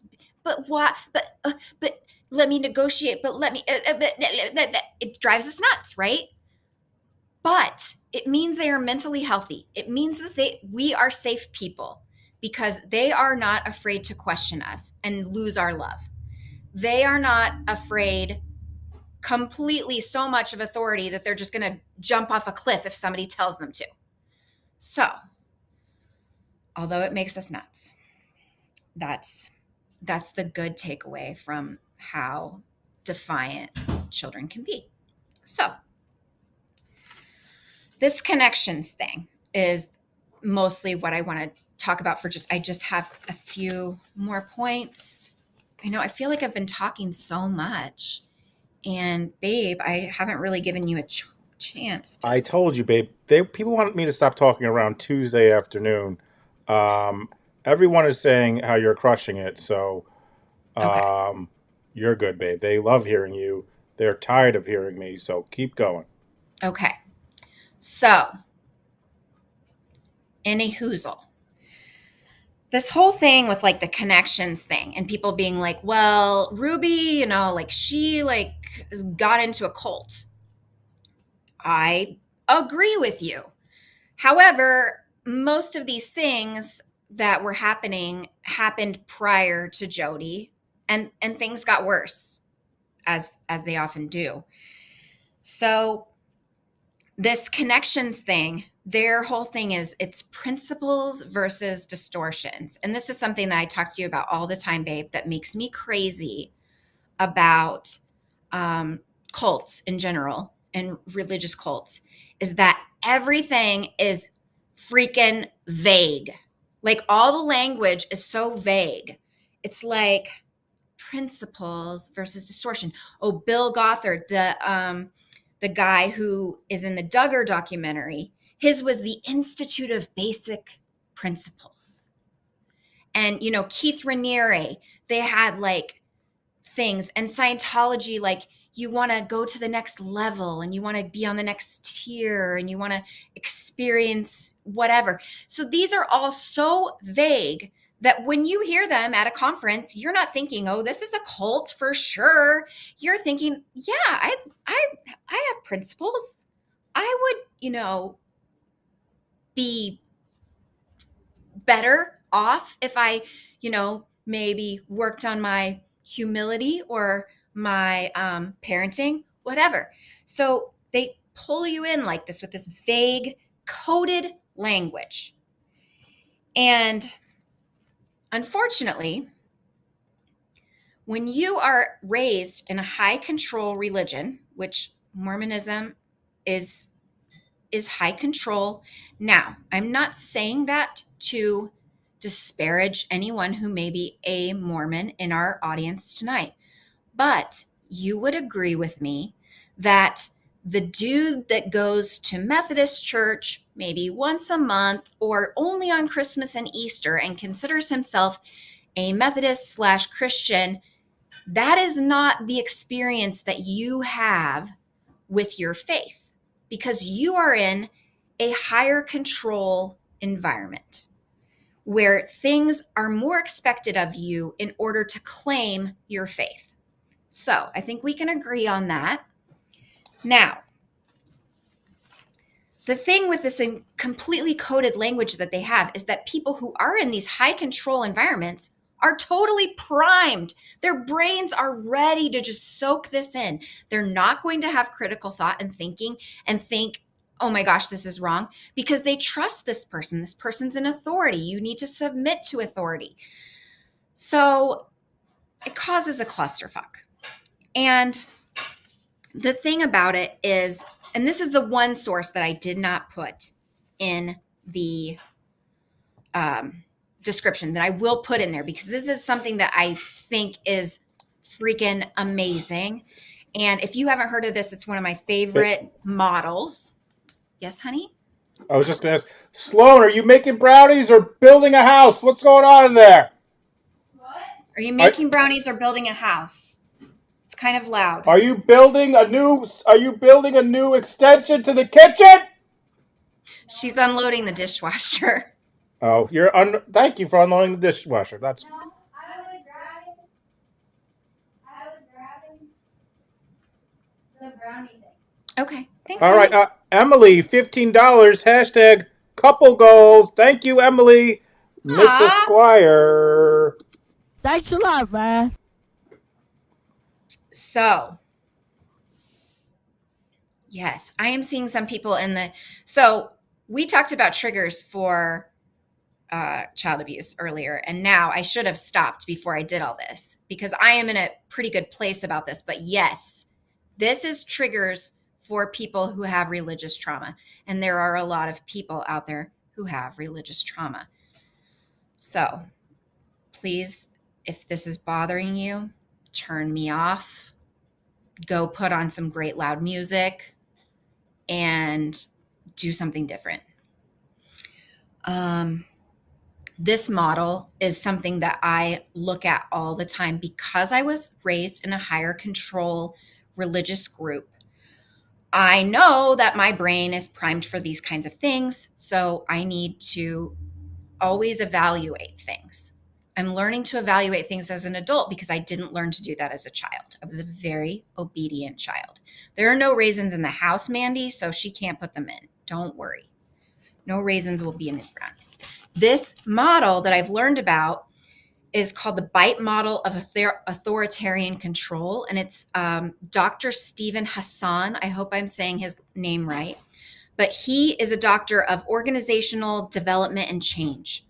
but what, but let me negotiate, but let me, it drives us nuts, right? But it means they are mentally healthy. It means that we are safe people, because they are not afraid to question us and lose our love. They are not afraid completely so much of authority that they're just going to jump off a cliff if somebody tells them to. So, although it makes us nuts, that's the good takeaway from how defiant children can be. So, this connections thing is mostly what I want to talk about I just have a few more points. I feel like I've been talking so much. And babe, I haven't really given you a chance. I told you, babe. People wanted me to stop talking around Tuesday afternoon. Everyone is saying how you're crushing it. So Okay. You're good, babe. They love hearing you. They're tired of hearing me. So keep going. Okay. So, in a hoozle, this whole thing with like the connections thing and people being like, well, Ruby, she got into a cult. I agree with you. However, most of these things that were happening happened prior to Jody, and things got worse, as they often do. So this connections thing, their whole thing is it's principles versus distortions. And this is something that I talk to you about all the time, babe, that makes me crazy about cults in general and religious cults, is that everything is freaking vague. Like all the language is so vague. It's like principles versus distortion. Oh, Bill Gothard, the guy who is in the Duggar documentary, his was the Institute of Basic Principles. And, Keith Raniere, they had like things, and Scientology, like, you want to go to the next level and you want to be on the next tier and you want to experience whatever. So these are all so vague that when you hear them at a conference, you're not thinking, oh, this is a cult for sure. You're thinking, yeah, I have principles. I would, be better off if I, maybe worked on my humility or my parenting, whatever. So they pull you in like this with this vague coded language. And unfortunately, when you are raised in a high control religion, which Mormonism is high control. Now, I'm not saying that to disparage anyone who may be a Mormon in our audience tonight, but you would agree with me that the dude that goes to Methodist church maybe once a month or only on Christmas and Easter and considers himself a Methodist / Christian, that is not the experience that you have with your faith, because you are in a higher control environment where things are more expected of you in order to claim your faith. So I think we can agree on that. Now, the thing with this completely coded language that they have is that people who are in these high control environments are totally primed. Their brains are ready to just soak this in. They're not going to have critical thought and thinking and think, oh my gosh, this is wrong, because they trust this person. This person's an authority. You need to submit to authority. So it causes a clusterfuck. And the thing about it is, and this is the one source that I did not put in the description that I will put in there, because this is something that I think is freaking amazing. And if you haven't heard of this, it's one of my favorite models. Yes, honey? I was just going to ask, Sloan, are you making brownies or building a house? What's going on in there? What? Are you making brownies or building a house? It's kind of loud. Are you building a new extension to the kitchen? She's unloading the dishwasher. Oh, thank you for unloading the dishwasher. That's No, I was grabbing the brownie thing. Okay, thanks. all right. Emily, $15. #couple goals. Thank you, Emily. Mrs. Squire. Thanks a lot, man. So, yes, I am seeing some people so we talked about triggers for child abuse earlier, and now I should have stopped before I did all this, because I am in a pretty good place about this. But yes, this is triggers for people who have religious trauma, and there are a lot of people out there who have religious trauma. So please, if this is bothering you, turn me off, go put on some great loud music, and do something different. This model is something that I look at all the time because I was raised in a higher control religious group. I know that my brain is primed for these kinds of things, so I need to always evaluate things. I'm learning to evaluate things as an adult because I didn't learn to do that as a child. I was a very obedient child. There are no raisins in the house, Mandy, so she can't put them in. Don't worry. No raisins will be in these brownies. This model that I've learned about is called the BITE model of authoritarian control. And it's Dr. Stephen Hassan. I hope I'm saying his name right. But he is a doctor of organizational development and change.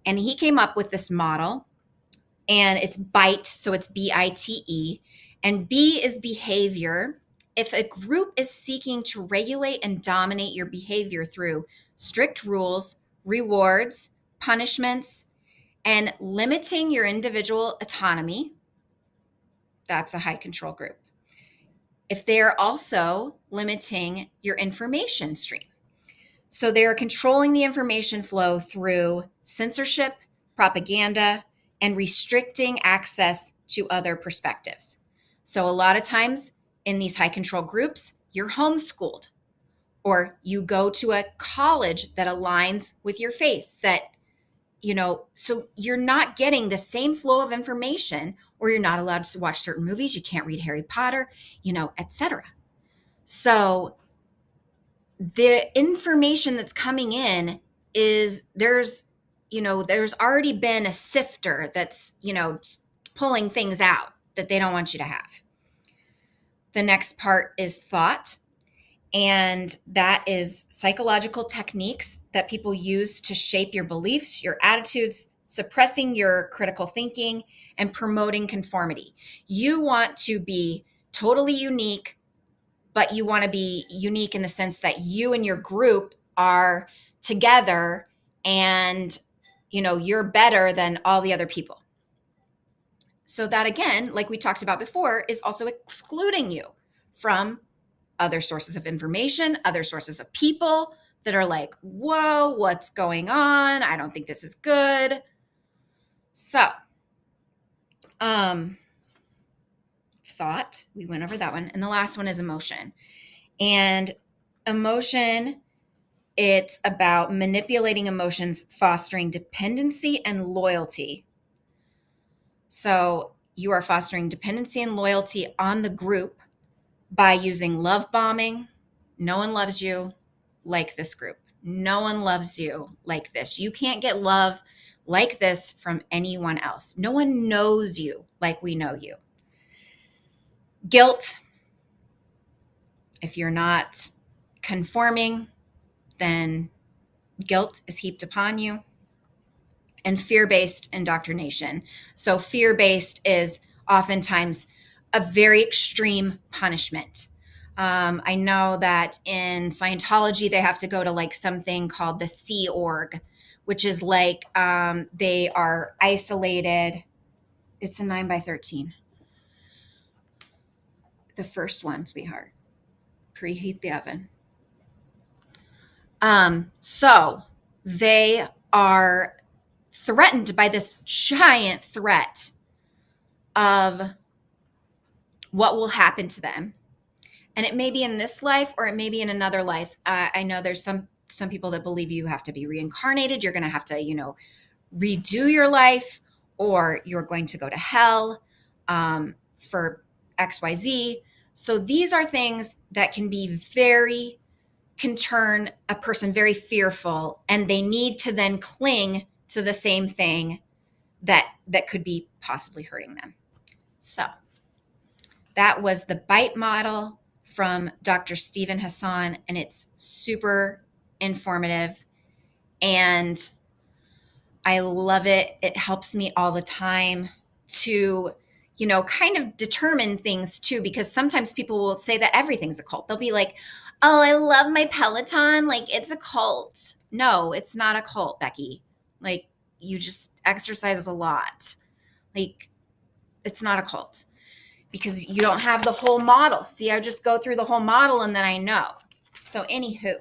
And he came up with this model, and it's BITE, so it's BITE. And B is behavior. If a group is seeking to regulate and dominate your behavior through strict rules, rewards, punishments, and limiting your individual autonomy, that's a high control group. If they're also limiting your information stream, so they're controlling the information flow through censorship, propaganda, and restricting access to other perspectives. So a lot of times in these high control groups, you're homeschooled, or you go to a college that aligns with your faith, that, so you're not getting the same flow of information, or you're not allowed to watch certain movies. You can't read Harry Potter, etc. So the information that's coming in is there's already been a sifter that's, pulling things out that they don't want you to have. The next part is thought. And that is psychological techniques that people use to shape your beliefs, your attitudes, suppressing your critical thinking, and promoting conformity. You want to be totally unique, but you want to be unique in the sense that you and your group are together and, you're better than all the other people. So that, again, like we talked about before, is also excluding you from other sources of information, other sources of people that are like, whoa, what's going on? I don't think this is good. So, thought, we went over that one. And the last one is emotion. And emotion, it's about manipulating emotions, fostering dependency and loyalty. So you are fostering dependency and loyalty on the group by using love bombing. No one loves you like this group. No one loves you like this. You can't get love like this from anyone else. No one knows you like we know you. Guilt. If you're not conforming, then guilt is heaped upon you. And fear-based indoctrination. So fear-based is oftentimes a very extreme punishment. I know that in Scientology, they have to go to like something called the Sea Org, which is like they are isolated. It's a 9x13. The first one, sweetheart. Preheat the oven. So they are threatened by this giant threat of what will happen to them. And it may be in this life or it may be in another life. I know there's some people that believe you have to be reincarnated. You're going to have to, redo your life, or you're going to go to hell for XYZ. So these are things that can turn a person very fearful, and they need to then cling to the same thing that could be possibly hurting them. So that was the BITE model from Dr. Stephen Hassan, and it's super informative, and I love it. It helps me all the time to, kind of determine things too, because sometimes people will say that everything's a cult. They'll be like, oh, I love my Peloton. Like, it's a cult. No, it's not a cult, Becky. Like, you just exercise a lot. Like, it's not a cult because you don't have the whole model. See, I just go through the whole model and then I know. So anywho,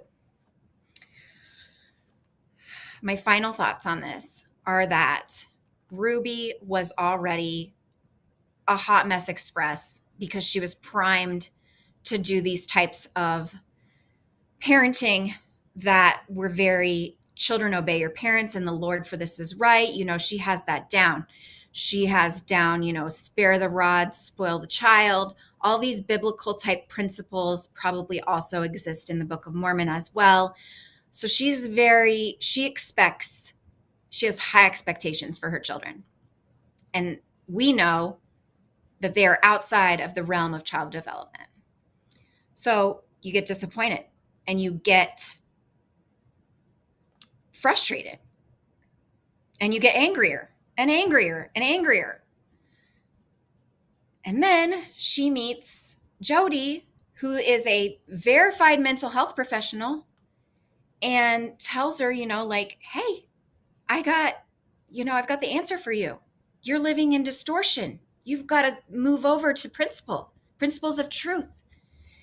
my final thoughts on this are that Ruby was already a hot mess express because she was primed to do these types of parenting that were very children obey your parents and the Lord for this is right. She has that down. She has down, spare the rod, spoil the child. All these biblical type principles probably also exist in the Book of Mormon as well. So she has high expectations for her children. And we know that they are outside of the realm of child development. So you get disappointed and you get frustrated and you get angrier and angrier and angrier. And then she meets Jody, who is a verified mental health professional, and tells her, hey, I've got the answer for you. You're living in distortion. You've got to move over to principles of truth.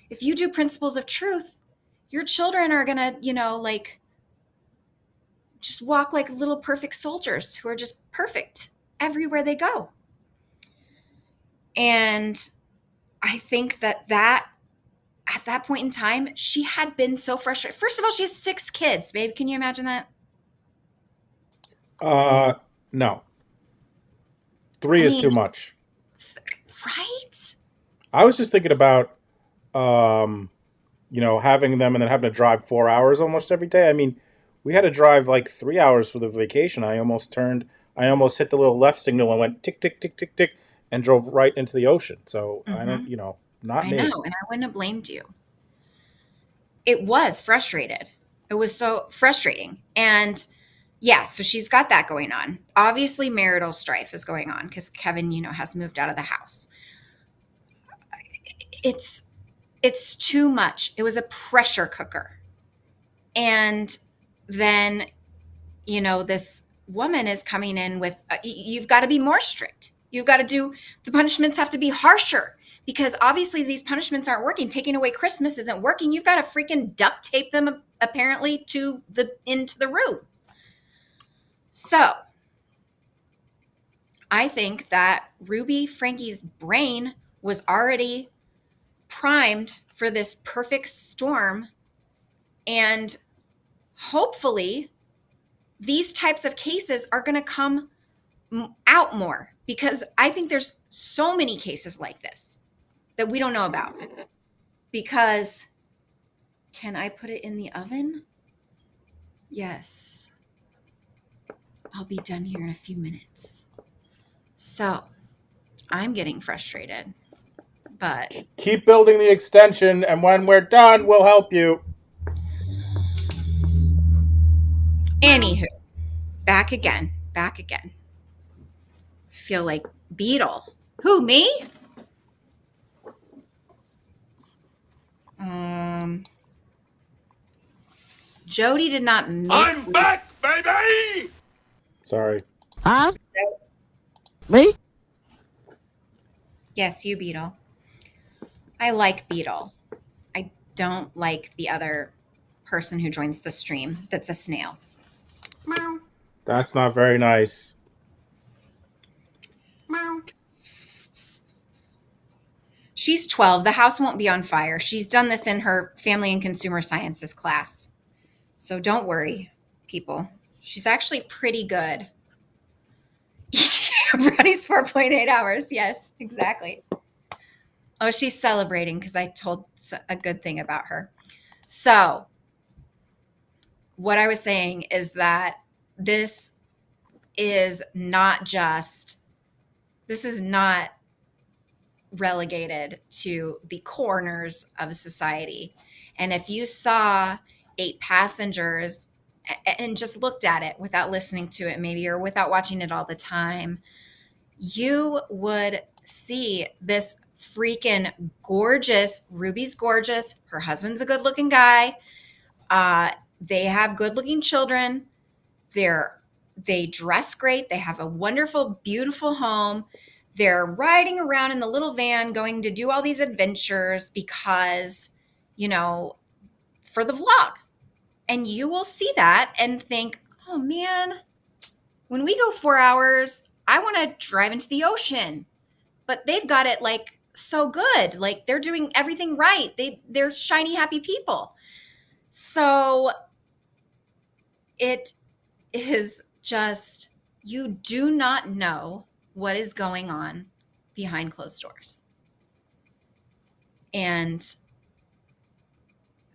If you do principles of truth, your children are going to, just walk like little perfect soldiers who are just perfect everywhere they go. And I think that at that point in time, she had been so frustrated. First of all, she has 6 kids, babe. Can you imagine that? No. 3 I is mean, too much. right? I was just thinking about, having them and then having to drive 4 hours almost every day. I mean, we had to drive like 3 hours for the vacation. I almost hit the little left signal and went tick, tick, tick, tick, tick, and drove right into the ocean. So I don't, not I me. know, and I wouldn't have blamed you. It was frustrated. It was so frustrating. And yeah, so she's got that going on. Obviously, marital strife is going on because Kevin, has moved out of the house. It's too much. It was a pressure cooker. And then, this woman is coming in with, you've got to be more strict. The punishments have to be harsher because obviously these punishments aren't working. Taking away Christmas isn't working. You've got to freaking duct tape them apparently into the room. So I think that Ruby Franke's brain was already primed for this perfect storm. And hopefully these types of cases are going to come out more because I think there's so many cases like this that we don't know about. Because can I put it in the oven? Yes. I'll be done here in a few minutes. So I'm getting frustrated, but Keep building the extension, and when we're done, we'll help you. anywho, back again. Feel like Beetle. Who, me? Jody did not make. I'm back, baby! Sorry. Huh? Me? Yes, you, Beetle. I like Beetle. I don't like the other person who joins the stream that's a snail. Meow. That's not very nice. Meow. She's 12. The house won't be on fire. She's done this in her family and consumer sciences class. So don't worry, people. She's actually pretty good. Brownie's 4.8 hours. Yes, exactly. Oh, she's celebrating because I told a good thing about her. So what I was saying is that this is not relegated to the corners of society. And if you saw 8 passengers and just looked at it without listening to it maybe, or without watching it all the time, you would see this freaking gorgeous, Ruby's gorgeous. Her husband's a good looking guy. They have good looking children. They dress great. They have a wonderful, beautiful home. They're riding around in the little van going to do all these adventures because, for the vlog. And you will see that and think, oh man, when we go 4 hours, I want to drive into the ocean. But they've got it like so good. Like they're doing everything right. They're shiny, happy people. So it is just, you do not know what is going on behind closed doors. And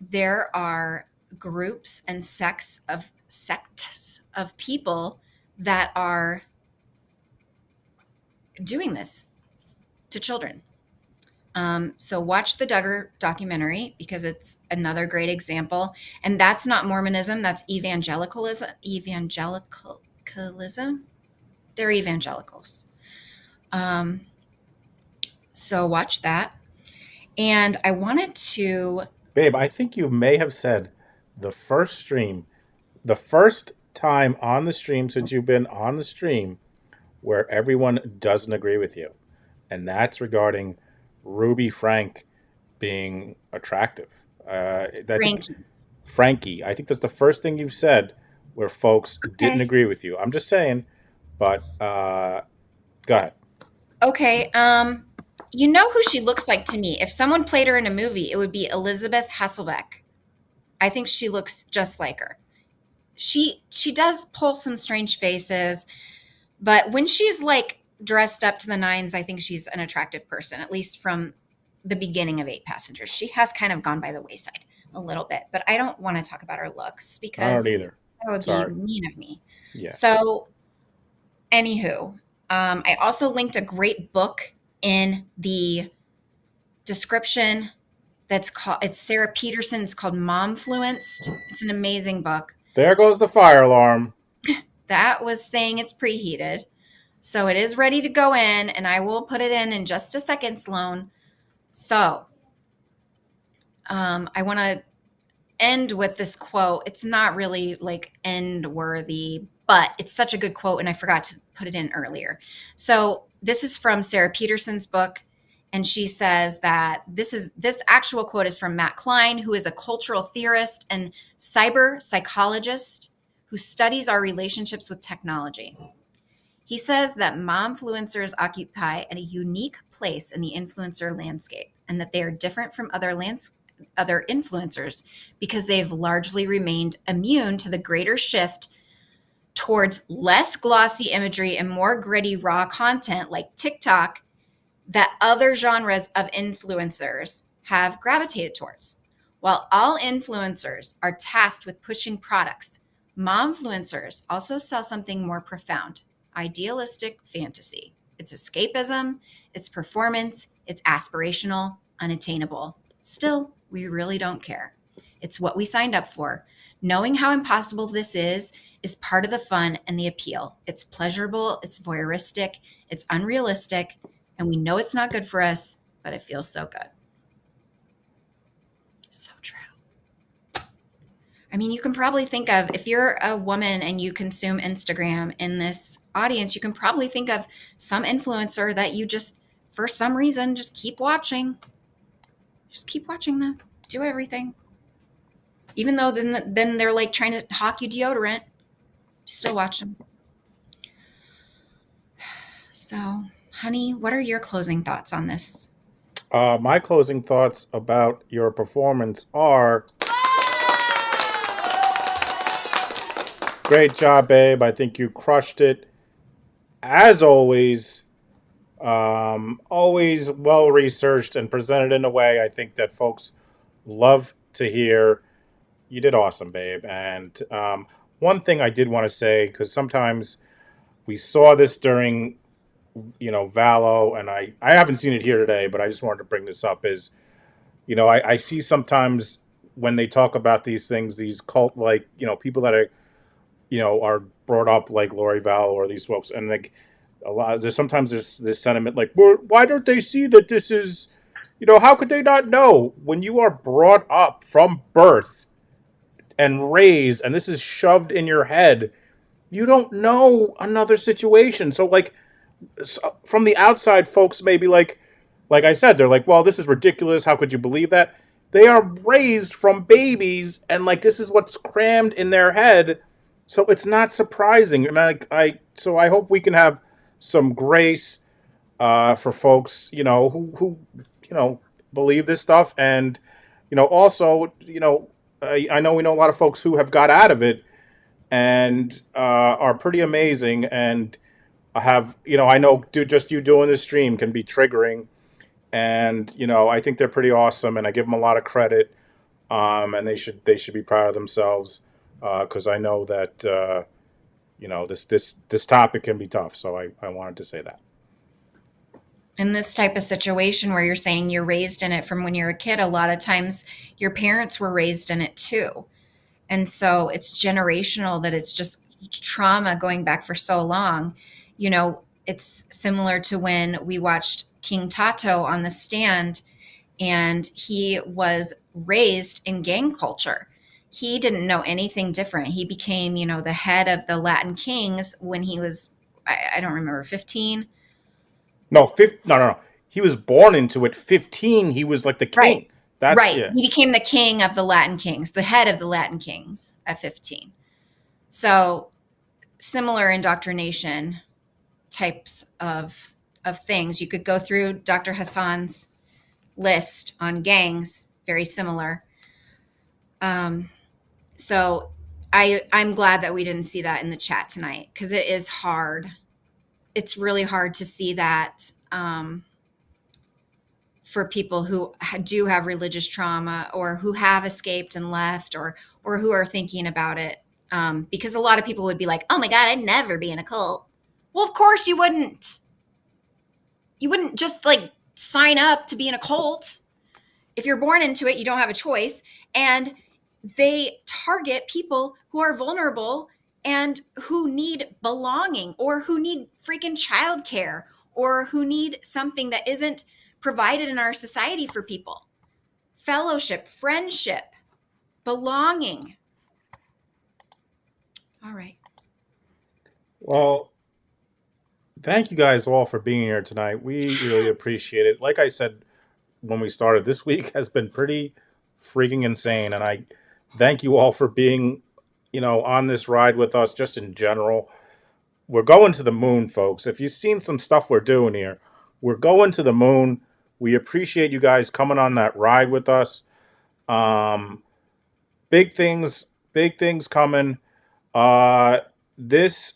there are groups and sects of people that are doing this to children. So watch the Duggar documentary because it's another great example. And that's not Mormonism, that's evangelicalism. They're evangelicals. So watch that. And I wanted to... Babe, I think you may have said the first time on the stream since you've been on the stream where everyone doesn't agree with you. And that's regarding Ruby Franke being attractive. Frankie. I think that's the first thing you've said where folks didn't agree with you. I'm just saying, but go ahead. Okay. You know who she looks like to me? If someone played her in a movie, it would be Elizabeth Hasselbeck. I think she looks just like her. She does pull some strange faces, but when she's like dressed up to the nines, I think she's an attractive person, at least from the beginning of 8 Passengers. She has kind of gone by the wayside a little bit, but I don't want to talk about her looks I because don't either. that would Sorry. be mean of me. Yeah. So, anywho, I also linked a great book in the description that's called, it's Sara Petersen. It's called Momfluenced. It's an amazing book. There goes the fire alarm. That was saying it's preheated. So it is ready to go in, and I will put it in just a second, Sloan. So I want to end with this quote. It's not really like end worthy, but it's such a good quote, and I forgot to put it in earlier. So this is from Sara Petersen's book, and she says that this actual quote is from Matt Klein, who is a cultural theorist and cyber psychologist who studies our relationships with technology. He says that momfluencers occupy a unique place in the influencer landscape, and that they are different from other influencers because they've largely remained immune to the greater shift towards less glossy imagery and more gritty, raw content like TikTok that other genres of influencers have gravitated towards. While all influencers are tasked with pushing products, momfluencers also sell something more profound: idealistic fantasy. It's escapism, it's performance, it's aspirational, unattainable. Still, we really don't care. It's what we signed up for. Knowing how impossible this is part of the fun and the appeal. It's pleasurable, it's voyeuristic, it's unrealistic, and we know it's not good for us, but it feels so good. So true. I mean, you can probably think of, if you're a woman and you consume Instagram in this audience, you can probably think of some influencer that you just, for some reason, just keep watching. Just keep watching them. Do everything. Even though then they're like trying to hawk you deodorant. Still watch them. So, honey, what are your closing thoughts on this? My closing thoughts about your performance are... Great job, babe. I think you crushed it. As always, always well-researched and presented in a way I think that folks love to hear. You did awesome, babe. And one thing I did want to say, because sometimes we saw this during, Valo, and I haven't seen it here today, but I just wanted to bring this up, is, I see sometimes when they talk about these things, these cult, like, people that are brought up like Lori Vallow or these folks, and like there's sometimes this sentiment like, well, why don't they see that this is, how could they not know? When you are brought up from birth and raised, and this is shoved in your head, you don't know another situation. So like, from the outside, folks may be like I said, they're like, well, this is ridiculous. How could you believe that? They are raised from babies, and like, this is what's crammed in their head. So it's not surprising. And I hope we can have some grace for folks, who believe this stuff. And, also, I know we know a lot of folks who have got out of it and are pretty amazing. And have, I know just you doing this stream can be triggering. And, I think they're pretty awesome. And I give them a lot of credit. And they should be proud of themselves. Because I know that this topic can be tough, so I wanted to say that. In this type of situation where you're saying you're raised in it from when you're a kid, a lot of times your parents were raised in it too, and so it's generational. That it's just trauma going back for so long. It's similar to when we watched King Tato on the stand, and he was raised in gang culture. He didn't know anything different. He became, the head of the Latin Kings when he was, I don't remember, 15? No. He was born into it. 15, he was like the king. Right. Right. Yeah. He became the king of the Latin Kings, the head of the Latin Kings at 15. So similar indoctrination types of of things. You could go through Dr. Hassan's list on gangs, very similar. So I'm glad that we didn't see that in the chat tonight, because it is hard. It's really hard to see that for people who do have religious trauma, or who have escaped and left, or who are thinking about it. Because a lot of people would be like, oh my God, I'd never be in a cult. Well, of course you wouldn't. You wouldn't just like sign up to be in a cult. If you're born into it, you don't have a choice. And they target people who are vulnerable and who need belonging, or who need freaking childcare, or who need something that isn't provided in our society for people. Fellowship, friendship, belonging. All right. Well, thank you guys all for being here tonight. We really appreciate it. Like I said when we started, this week has been pretty freaking insane, and I thank you all for being, on this ride with us, just in general. We're going to the moon, folks. If you've seen some stuff we're doing here, we're going to the moon. We appreciate you guys coming on that ride with us. Big things coming. This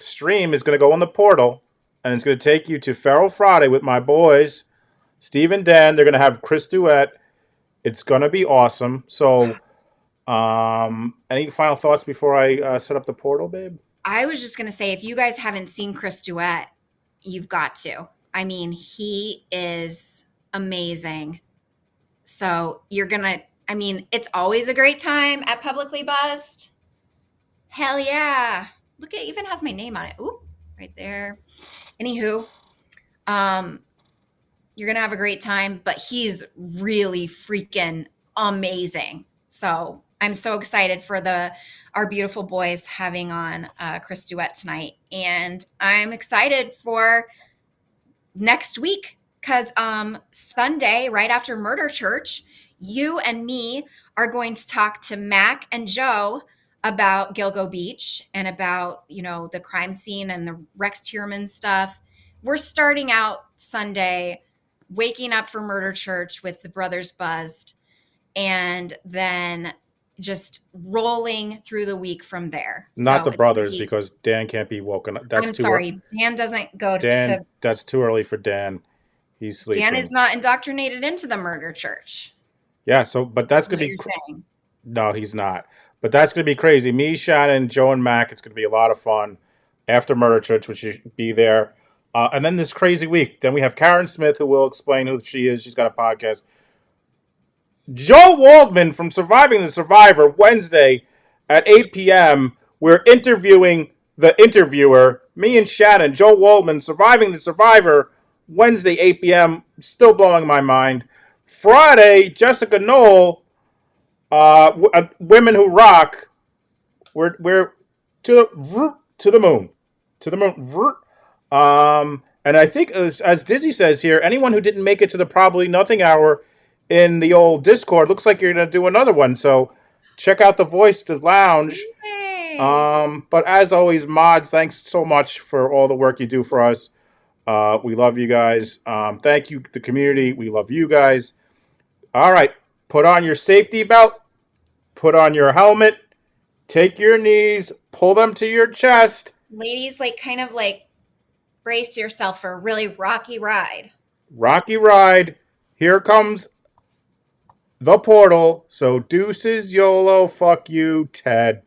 stream is going to go on the portal, and it's going to take you to Feral Friday with my boys, Steve and Dan. They're going to have Chris Duet. It's going to be awesome. So, any final thoughts before I set up the portal, babe? I was just going to say, if you guys haven't seen Chris Duet, you've got to. I mean, he is amazing. So it's always a great time at Publicly Buzzed. Hell yeah. Look, it even has my name on it. Ooh, right there. Anywho, you're going to have a great time, but he's really freaking amazing. So I'm so excited for our beautiful boys having on Chris Duet tonight. And I'm excited for next week, because Sunday, right after Murder Church, you and me are going to talk to Mac and Joe about Gilgo Beach and about, the crime scene and the Rex Tierman stuff. We're starting out Sunday waking up for Murder Church with the Brothers Buzzed, and then just rolling through the week from there. Not the brothers, because Dan can't be woken up. I'm sorry. Dan doesn't go to... That's too early for Dan. He's sleeping. Dan is not indoctrinated into the Murder Church. Yeah, but that's going to be... No, he's not. But that's going to be crazy. Me, Shannon, Joe, and Mac, it's going to be a lot of fun after Murder Church, which you should be there. And then this crazy week. Then we have Karen Smith, who will explain who she is. She's got a podcast. Joe Waldman from Surviving the Survivor, Wednesday at 8 p.m. We're interviewing the interviewer, me and Shannon. Joe Waldman, Surviving the Survivor, Wednesday, 8 p.m. Still blowing my mind. Friday, Jessica Knoll, Women Who Rock. We're to the moon. To the moon. And I think, as Dizzy says here, anyone who didn't make it to the Probably Nothing Hour in the old Discord, looks like you're going to do another one. So check out the Voice, the Lounge. Yay. But as always, mods, thanks so much for all the work you do for us. We love you guys. Thank you, the community. We love you guys. All right. Put on your safety belt. Put on your helmet. Take your knees. Pull them to your chest. Ladies, kind of brace yourself for a really rocky ride. Rocky ride. Here comes the portal. So deuces, YOLO, fuck you, Ted.